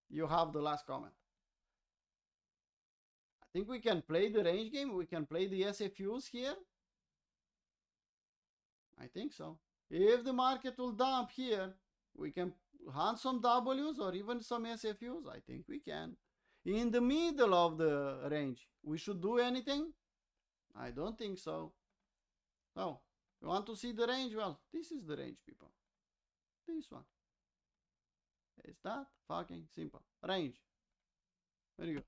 you have the last comment. I think we can play the range game. We can play the SFUs here. I think so. If the market will dump here, we can hunt some W's or even some SFUs. I think we can. In the middle of the range, we should do anything? I don't think so. So, you want to see the range? Well, this is the range, people. This one. It's that fucking simple. Range. There you go.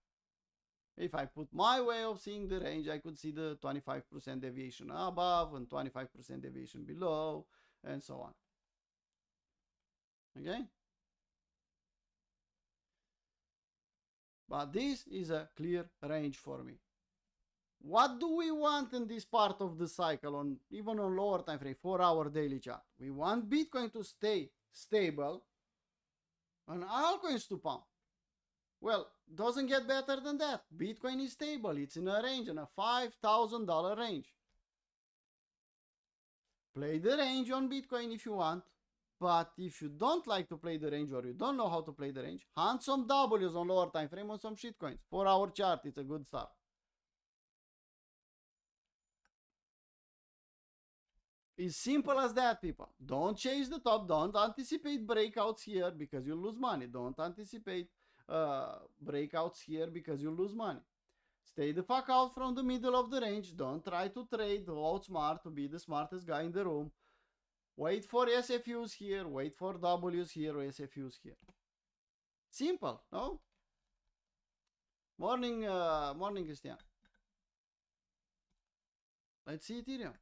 If I put my way of seeing the range, I could see the 25% deviation above and 25% deviation below, and so on. Okay? But this is a clear range for me. What do we want in this part of the cycle, on even on lower time frame, 4-hour daily chart? We want Bitcoin to stay stable and altcoins to pump. Well, doesn't get better than that. Bitcoin is stable. It's in a range, in a $5,000 range. Play the range on Bitcoin if you want. But if you don't like to play the range, or you don't know how to play the range, hunt some W's on lower time frame on some shitcoins. 4-hour chart, it's a good start. It's simple as that, people. Don't chase the top. Don't anticipate breakouts here because you lose money. Don't anticipate breakouts here because you lose money. Stay the fuck out from the middle of the range. Don't try to trade, outsmart, to be the smartest guy in the room. Wait for SFUs here. Wait for W's here, or SFUs here. Simple, no? Morning, morning, Christian. Let's see Ethereum.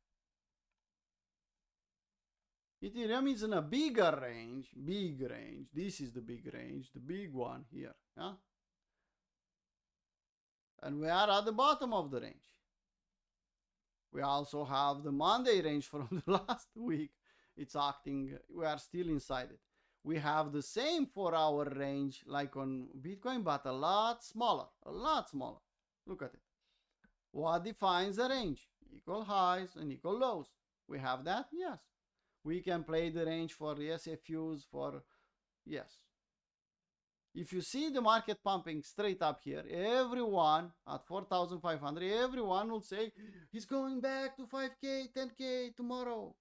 Ethereum is in a bigger range, big range. This is the big range, the big one here. Yeah? And we are at the bottom of the range. We also have the Monday range from the last week. It's acting, we are still inside it. We have the same 4-hour range like on Bitcoin, but a lot smaller, a lot smaller. Look at it. What defines a range? Equal highs and equal lows. We have that? Yes. We can play the range for the SFUs, for, yes. If you see the market pumping straight up here, everyone at 4,500, everyone will say, he's going back to 5K, 10K tomorrow.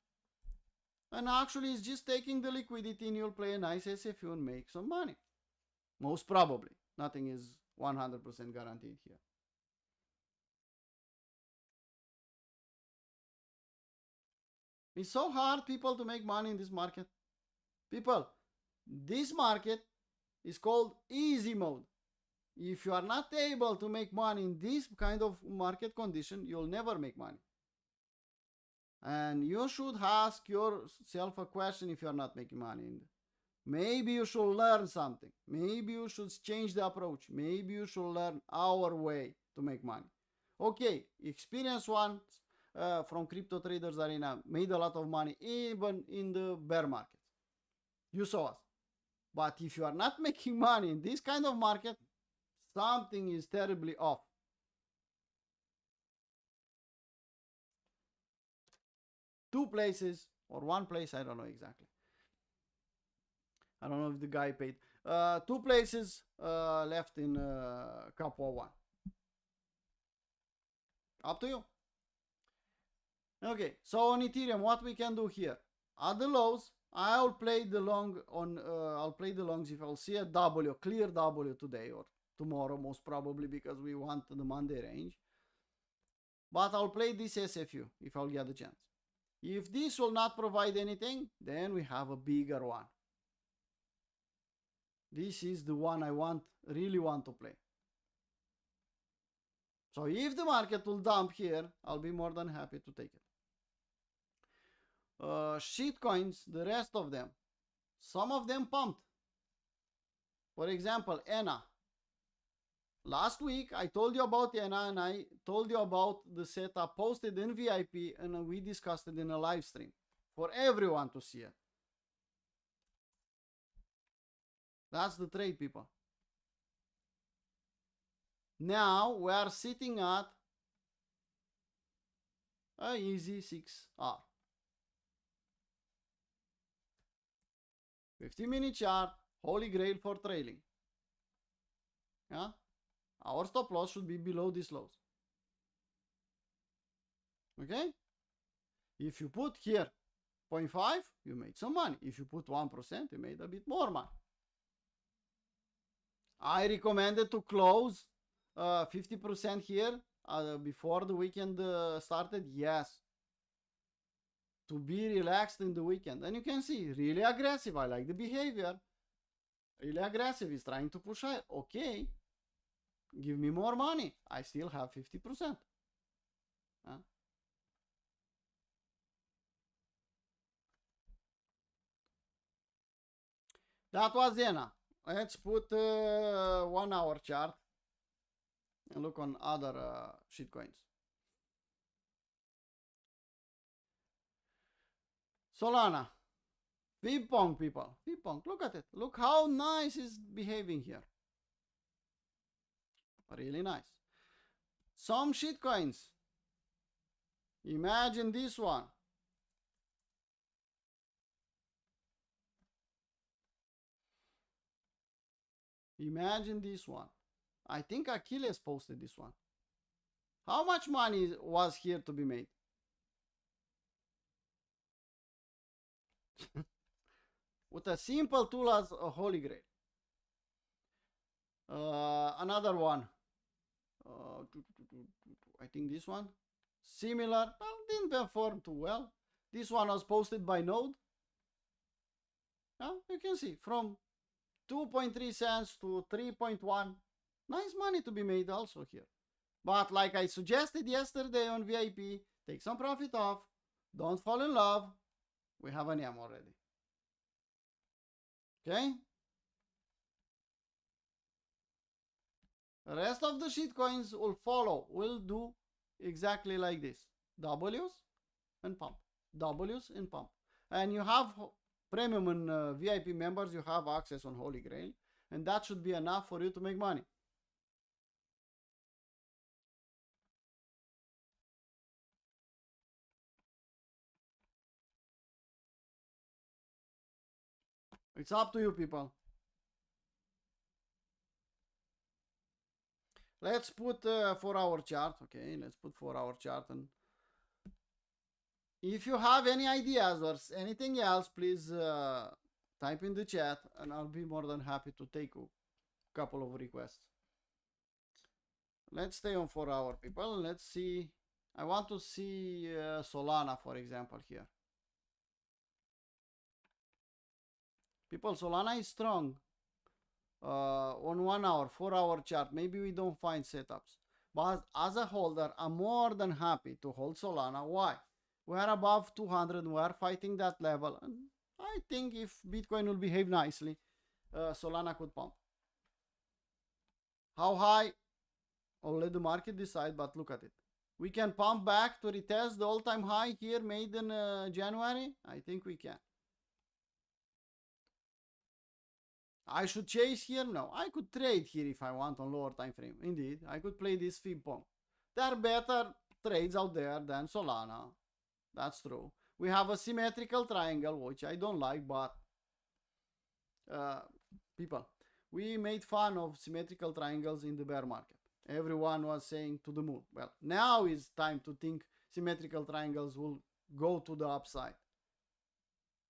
And actually, it's just taking the liquidity and you'll play a nice SFU and make some money. Most probably. Nothing is 100% guaranteed here. It's so hard, people, to make money in this market. People, this market is called easy mode. If you are not able to make money in this kind of market condition, you'll never make money. And you should ask yourself a question if you're not making money. Maybe you should learn something. Maybe you should change the approach. Maybe you should learn our way to make money. Okay, experienced ones from Crypto Traders Arena made a lot of money even in the bear market. You saw us. But if you are not making money in this kind of market, something is terribly off. Two places or one place, I don't know exactly. I don't know if the guy paid. 2 places left in Capo 1. Up to you. Okay, so on Ethereum, what we can do here? At the lows, I'll play the long on. I'll play the longs if I'll see a W, clear W today or tomorrow, most probably, because we want the Monday range. But I'll play this SFU if I'll get the chance. If this will not provide anything, then we have a bigger one. This is the one I really want to play. So if the market will dump here, I'll be more than happy to take it. Shitcoins, the rest of them, some of them pumped. For example, ENA. Last week, I told you about ENA and I told you about the setup posted in VIP, and we discussed it in a live stream for everyone to see it. That's the trade, people. Now we are sitting at a easy 6R. 50-minute chart, holy grail for trailing. Yeah? Our stop loss should be below these lows. Okay? If you put here 0.5, you made some money. If you put 1%, you made a bit more money. I recommended to close 50% here before the weekend started. Yes. To be relaxed in the weekend. And you can see, really aggressive. I like the behavior. Really aggressive. Is trying to push higher. Okay. Give me more money. I still have 50%. Huh? That was ENA. Let's put 1 hour chart and look on other shitcoins. Solana. Vipong, people. Vipong. Look at it. Look how nice it's behaving here. Really nice. Some shitcoins. Imagine this one. Imagine this one. I think Achilles posted this one. How much money was here to be made? With a simple tool as a Holy Grail. Another one. I think this one. Similar. Well, didn't perform too well. This one was posted by Node. You can see from 2.3 cents to 3.1. Nice money to be made also here. But like I suggested yesterday on VIP, take some profit off. Don't fall in love. We have an M already. Okay? The rest of the shitcoins will follow. Will do exactly like this. W's and pump. W's and pump. And you have premium and VIP members, you have access on Holy Grail. And that should be enough for you to make money. It's up to you, people. Let's put 4-hour chart. Okay, let's put 4-hour chart. And if you have any ideas or anything else, please type in the chat and I'll be more than happy to take a couple of requests. Let's stay on 4-hour, people. Let's see. I want to see Solana, for example, here. People, Solana is strong. On 1 hour, 4-hour chart, maybe we don't find setups. But as a holder, I'm more than happy to hold Solana. Why? We are above 200. We are fighting that level. And I think if Bitcoin will behave nicely, Solana could pump. How high? I'll let the market decide, but look at it. We can pump back to retest the all-time high here made in January. I think we can. I should chase here? No. I could trade here if I want on lower time frame. Indeed, I could play this fib pump. There are better trades out there than Solana. That's true. We have a symmetrical triangle, which I don't like, but people, we made fun of symmetrical triangles in the bear market. Everyone was saying to the moon. Well, now is time to think symmetrical triangles will go to the upside.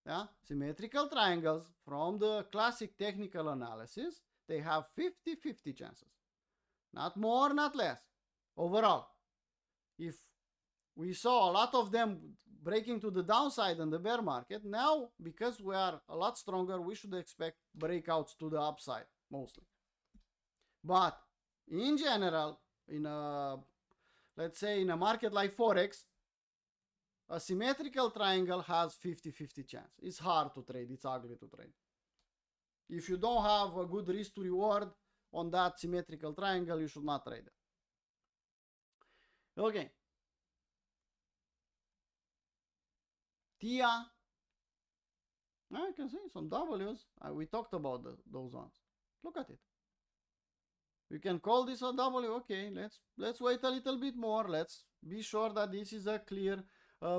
Yeah, symmetrical triangles from the classic technical analysis, they have 50-50 chances. Not more, not less. Overall, if we saw a lot of them breaking to the downside in the bear market, now, because we are a lot stronger, we should expect breakouts to the upside, mostly. But in general, in a, let's say in a market like Forex, a symmetrical triangle has 50-50 chance. It's hard to trade. It's ugly to trade. If you don't have a good risk to reward on that symmetrical triangle, you should not trade it. Okay. TIA. I can see some W's. We talked about those ones. Look at it. We can call this a W. Okay, let's wait a little bit more. Let's be sure that this is a clear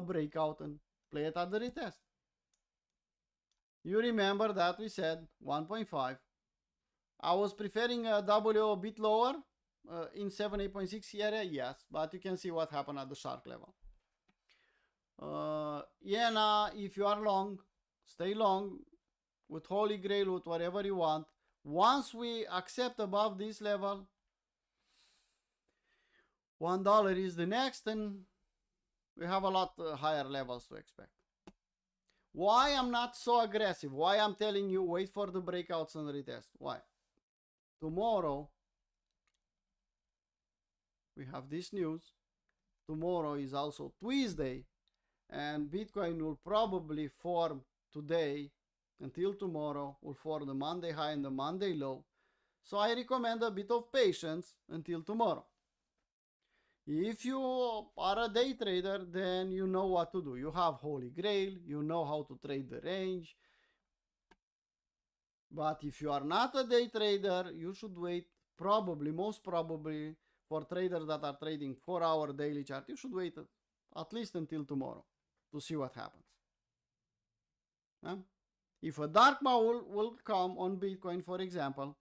breakout and play it at the retest. You remember that we said 1.5. I was preferring a W a bit lower in 7.8.6 area, yes, but you can see what happened at the shark level. Yena, if you are long, stay long with Holy Grail, with whatever you want. Once we accept above this level, $1 is the next, and we have a lot higher levels to expect. Why I'm not so aggressive? Why I'm telling you wait for the breakouts and retest? Why? Tomorrow we have this news. Tomorrow is also Tuesday, and Bitcoin will probably form today until tomorrow, will form the Monday high and the Monday low. So I recommend a bit of patience until tomorrow. If you are a day trader, then you know what to do. You have Holy Grail, you know how to trade the range. But if you are not a day trader, you should wait probably, most probably, for traders that are trading 4-hour daily chart, you should wait at least until tomorrow to see what happens. If a dark bowl will come on Bitcoin, for example,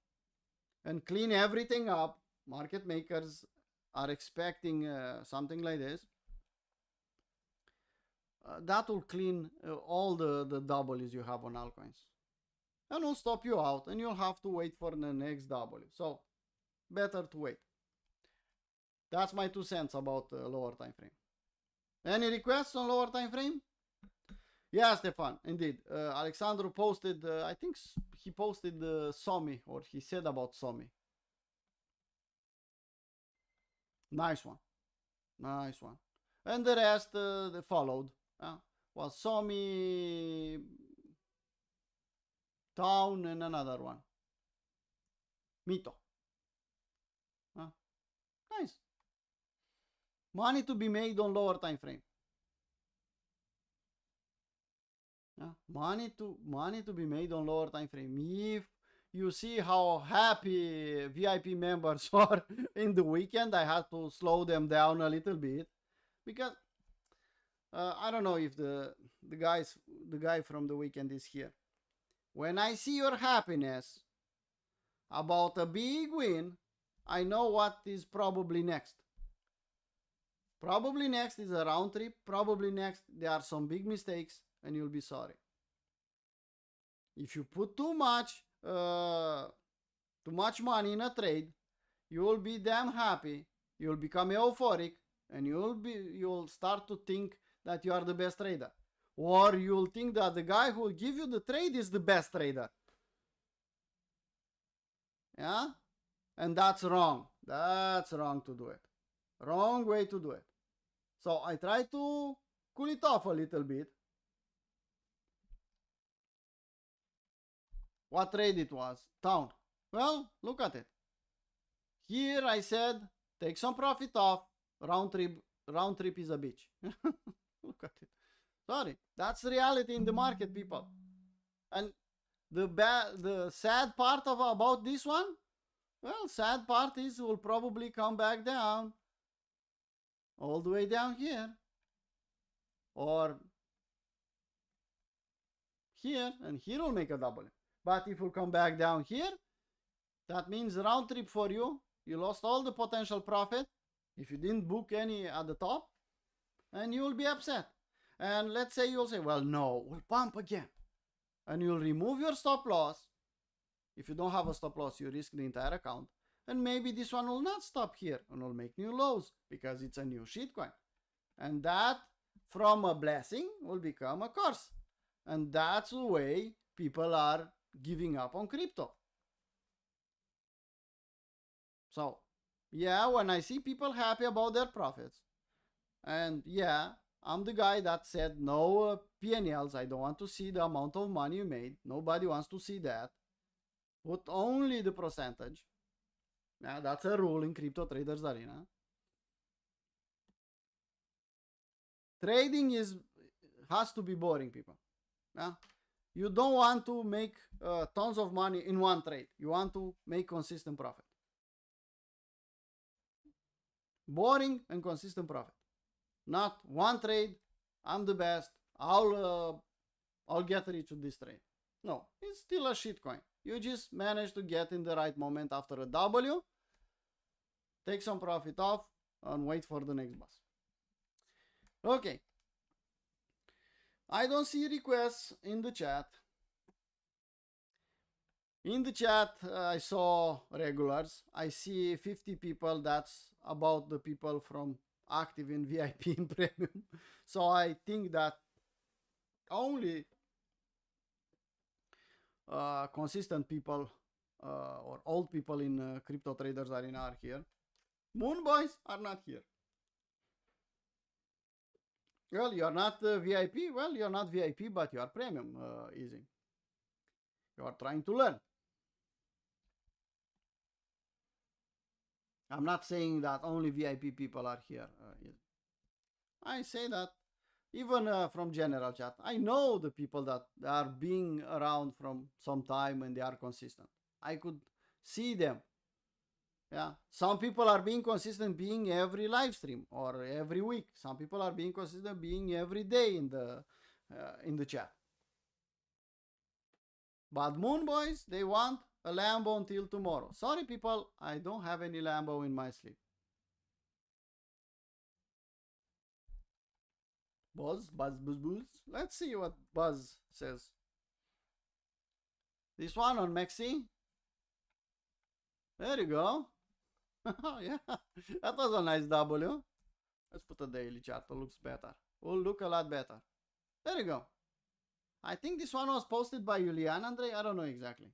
and clean everything up, market makers are expecting something like this, that will clean all the W's you have on altcoins and will stop you out, and you'll have to wait for the next W. So better to wait. That's my 2 cents about lower time frame. Any requests on lower time frame? Yeah, Stefan, indeed. Alexandru posted, I think he posted Somi, or he said about Somi. Nice one. Nice one. And the rest they followed. Was Somi, Town, and another one. Mito. Nice. Money to be made on lower time frame. Money to be made on lower time frame. If you see how happy VIP members are in the weekend, I had to slow them down a little bit because I don't know if the guy from the weekend is here. When I see your happiness about a big win, I know what is probably next. Probably next is a round trip. Probably next there are some big mistakes, and you'll be sorry. If you put too much money in a trade, you will be damn happy. You'll become euphoric, and you'll start to think that you are the best trader, or you'll think that the guy who will give you the trade is the best trader. Yeah, and that's wrong. That's wrong to do it. Wrong way to do it. So I try to cool it off a little bit. What trade it was? Town. Well, look at it. Here I said, take some profit off. Round trip is a bitch. Look at it. Sorry, that's the reality in the market, people. And the sad part about this one, well, sad part is we'll probably come back down, all the way down here, or here, and here will make a double. But if we come back down here, that means round trip for you. You lost all the potential profit if you didn't book any at the top, and you will be upset. And let's say you'll say, well, no, we'll pump again. And you'll remove your stop loss. If you don't have a stop loss, you risk the entire account. And maybe this one will not stop here and will make new lows because it's a new shitcoin. And that, from a blessing, will become a curse. And that's the way people are giving up on crypto. So, yeah, when I see people happy about their profits, and yeah, I'm the guy that said no P&Ls. I don't want to see the amount of money you made. Nobody wants to see that. Put only the percentage. Yeah, that's a rule in Crypto Traders Arena. Trading has to be boring, people. Yeah? You don't want to make tons of money in one trade. You want to make consistent profit. Boring and consistent profit. Not one trade, I'm the best, I'll get rich with this trade. No, it's still a shitcoin. You just manage to get in the right moment after a W, take some profit off, and wait for the next bus. Okay. I don't see requests in the chat. In the chat, I saw regulars. I see 50 people. That's about the people from active in VIP and premium. So I think that only consistent people or old people in Crypto Traders Arena are here. Moon boys are not here. Well, you're not VIP. Well, you're not VIP, but you are premium. Easy. You are trying to learn. I'm not saying that only VIP people are here. I say that even from general chat. I know the people that are being around from some time and they are consistent. I could see them. Yeah, some people are being consistent being every live stream or every week. Some people are being consistent being every day in the chat. But Moon Boys, they want a Lambo until tomorrow. Sorry, people, I don't have any Lambo in my sleep. Buzz. Let's see what Buzz says. This one on Maxi. There you go. Yeah, that was a nice W. Let's put a daily chart. It looks better. Will look a lot better. There you go. I think this one was posted by Julian Andrei. I don't know exactly.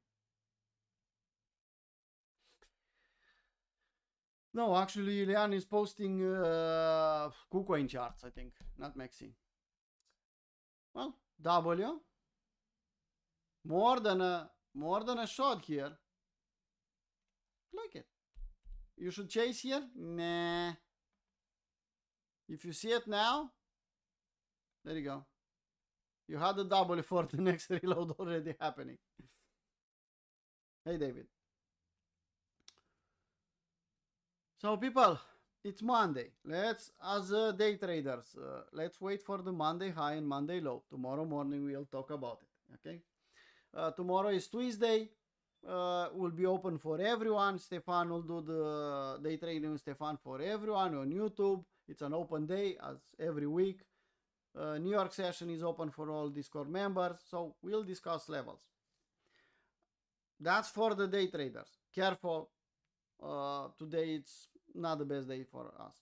No, actually, Julian is posting KuCoin charts, I think, not Maxi. Well, W. More than a shot here. Like it. You should chase here? Nah. If you see it now, there you go. You had the W for the next reload already happening. Hey, David. So, people, it's Monday. Let's, as day traders, let's wait for the Monday high and Monday low. Tomorrow morning we'll talk about it. Okay. Tomorrow is Tuesday. Will be open for everyone. Stefan will do the day trading with Stefan for everyone on YouTube. It's an open day as every week. New York session is open for all Discord members. So we'll discuss levels. That's for the day traders. Careful. Today it's not the best day for us.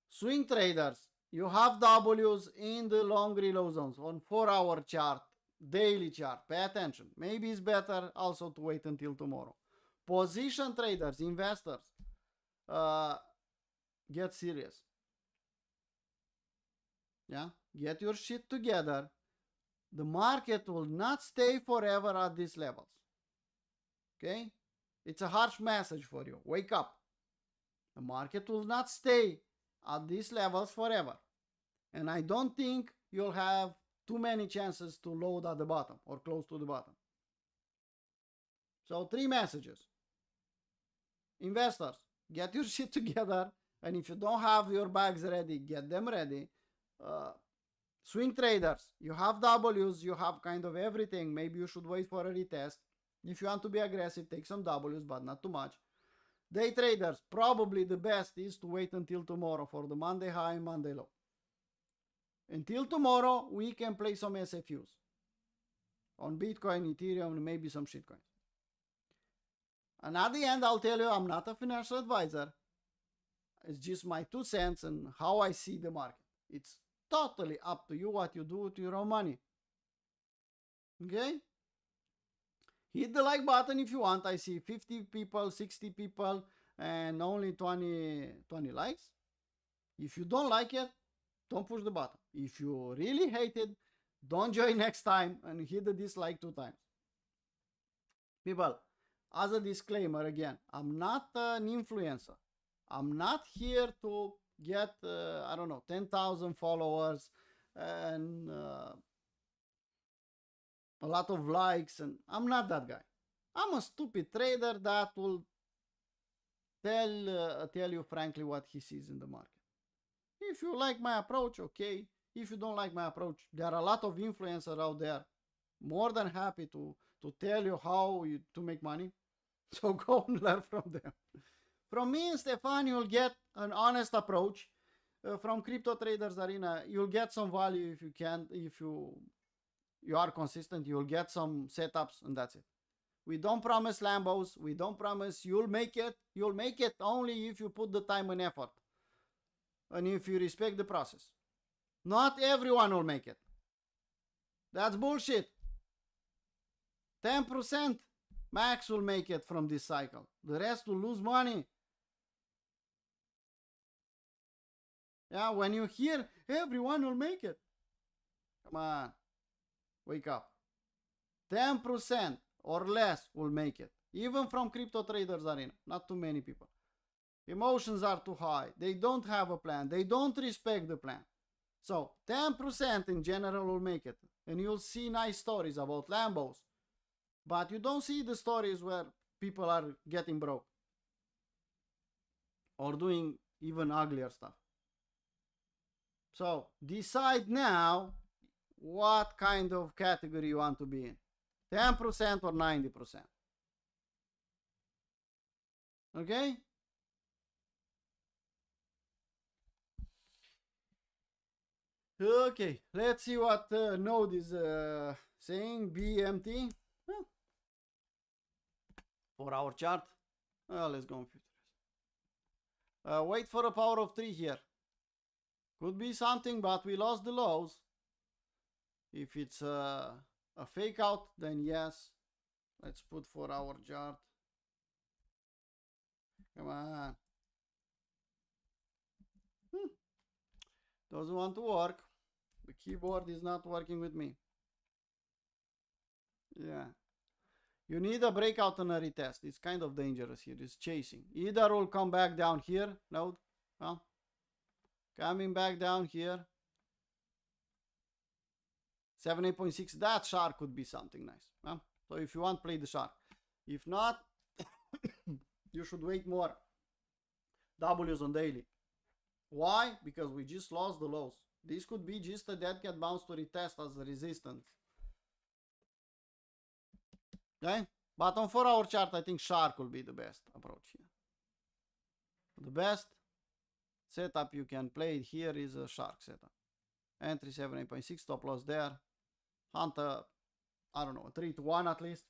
Swing traders, you have W's in the long reload zones on 4-hour chart, daily chart. Pay attention. Maybe it's better also to wait until tomorrow. Position traders, investors, get serious. Yeah, get your shit together. The market will not stay forever at these levels. Okay? It's a harsh message for you. Wake up. The market will not stay at these levels forever. And I don't think you'll have too many chances to load at the bottom or close to the bottom. So 3 messages. Investors, get your shit together. And if you don't have your bags ready, get them ready. Swing traders, you have W's, you have kind of everything. Maybe you should wait for a retest. If you want to be aggressive, take some W's, but not too much. Day traders, probably the best is to wait until tomorrow for the Monday high and Monday low. Until tomorrow, we can play some SFUs on Bitcoin, Ethereum, and maybe some shitcoins. And at the end, I'll tell you, I'm not a financial advisor. It's just my 2 cents and how I see the market. It's totally up to you what you do with your own money. Okay? Hit the like button if you want. I see 50 people, 60 people, and only 20 likes. If you don't like it, don't push the button. If you really hate it, don't join next time and hit the dislike 2 times. People, as a disclaimer again, I'm not an influencer. I'm not here to get, 10,000 followers and a lot of likes, and I'm not that guy. I'm a stupid trader that will tell you frankly what he sees in the market. If you like my approach, okay. If you don't like my approach, there are a lot of influencers out there more than happy to tell you how to make money. So go and learn from them. From me and Stefan, you'll get an honest approach. From Crypto Traders Arena, you'll get some value if you can. If you are consistent, you'll get some setups, and that's it. We don't promise Lambos. We don't promise you'll make it. You'll make it only if you put the time and effort. And if you respect the process. Not everyone will make it. That's bullshit. 10% max will make it from this cycle. The rest will lose money. Yeah, when you hear everyone will make it. Come on. Wake up. 10% or less will make it. Even from Crypto Traders Arena. Not too many people. Emotions are too high. They don't have a plan. They don't respect the plan. So 10% in general will make it. And you'll see nice stories about Lambos. But you don't see the stories where people are getting broke. Or doing even uglier stuff. So decide now what kind of category you want to be in. 10% or 90%. Okay? Okay, let's see what node is saying. BMT. Well, for our chart. Let's go on futures. Wait for a power of 3 here. Could be something, but we lost the lows. If it's a fake out, then yes. Let's put for our chart. Come on. Doesn't want to work. The keyboard is not working with me. Yeah. You need a breakout and a retest. It's kind of dangerous here. It's chasing. Either will come back down here. No. Well, coming back down here. 78.6. That shark could be something nice. Well, so if you want, play the shark. If not, you should wait more. W's on daily. Why? Because we just lost the lows. This could be just a dead cat bounce to retest as a resistance. Okay? But on 4-hour chart, I think shark will be the best approach here. The best setup you can play here is a shark setup. Entry 78.6, stop loss there. Hunt a, I don't know, a 3 to 1 at least.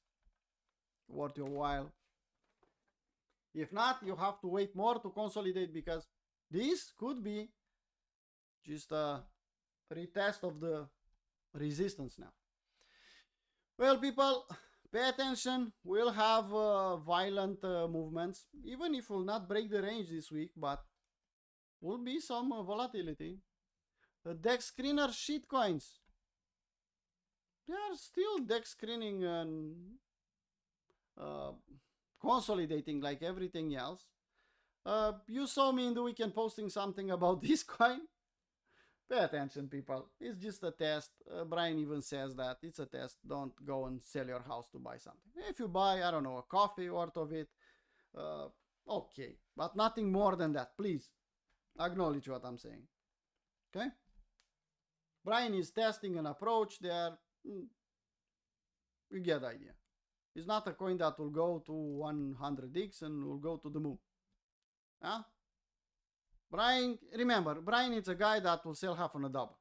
Worth your while. If not, you have to wait more to consolidate, because this could be just a retest of the resistance now. Well, people, pay attention. We'll have violent movements, even if we'll not break the range this week, but will be some volatility. The DEX screener shitcoins. They are still DEX screening and consolidating like everything else. You saw me in the weekend posting something about this coin. Pay attention, people. It's just a test. Brian even says that it's a test. Don't go and sell your house to buy something. If you buy, I don't know, a coffee worth of it, okay. But nothing more than that. Please acknowledge what I'm saying. Okay? Brian is testing an approach there. You get the idea. It's not a coin that will go to 100x and will go to the moon. Huh? Brian, remember, Brian is a guy that will sell half on a double.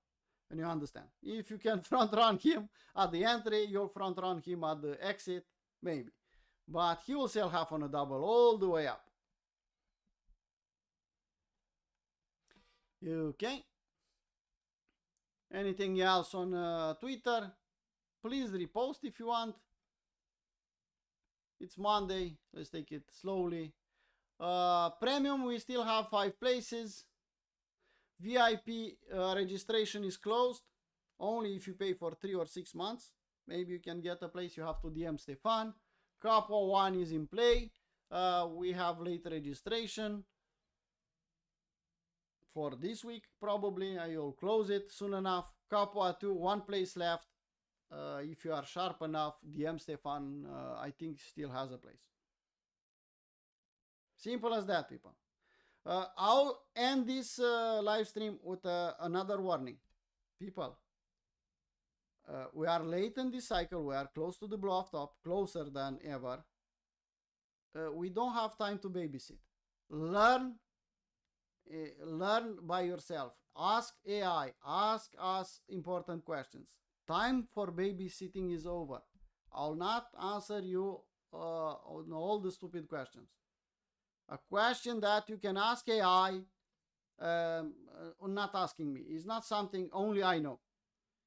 And you understand. If you can front run him at the entry, you'll front run him at the exit, maybe. But he will sell half on a double all the way up. Okay. Anything else on Twitter? Please repost if you want. It's Monday. Let's take it slowly. Premium, we still have 5 places. VIP registration is closed. Only if you pay for 3 or 6 months. Maybe you can get a place. You have to DM Stefan. Capo 1 is in play. We have late registration for this week. Probably I will close it soon enough. Capo 2, 1 place left. If you are sharp enough, DM Stefan, I think still has a place. Simple as that, people. I'll end this live stream with another warning. People, we are late in this cycle. We are close to the blow off top, closer than ever. We don't have time to babysit. Learn by yourself. Ask AI. Ask us important questions. Time for babysitting is over. I'll not answer you on all the stupid questions. A question that you can ask AI, not asking me. It's not something only I know.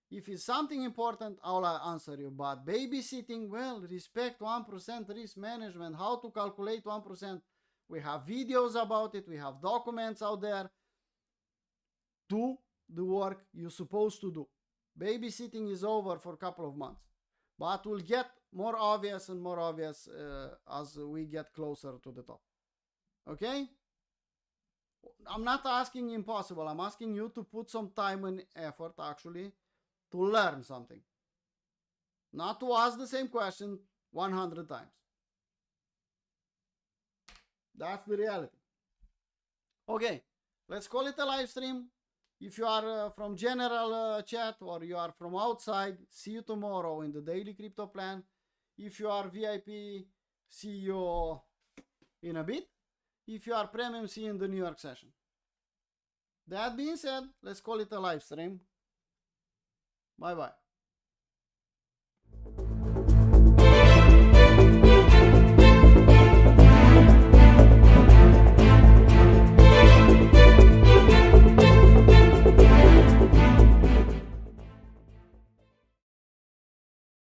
If it's something important, I'll answer you. But babysitting, well, respect 1% risk management, how to calculate 1%. We have videos about it. We have documents out there. Do the work you're supposed to do. Babysitting is over for a couple of months. But will get more obvious and more obvious as we get closer to the top. Okay? I'm not asking impossible. I'm asking you to put some time and effort actually to learn something. Not to ask the same question 100 times. That's the reality. Okay, let's call it a live stream. If you are from general chat or you are from outside, see you tomorrow in the daily crypto plan. If you are VIP, see you in a bit. If you are premium, see you in the New York session. That being said, let's call it a live stream. Bye bye.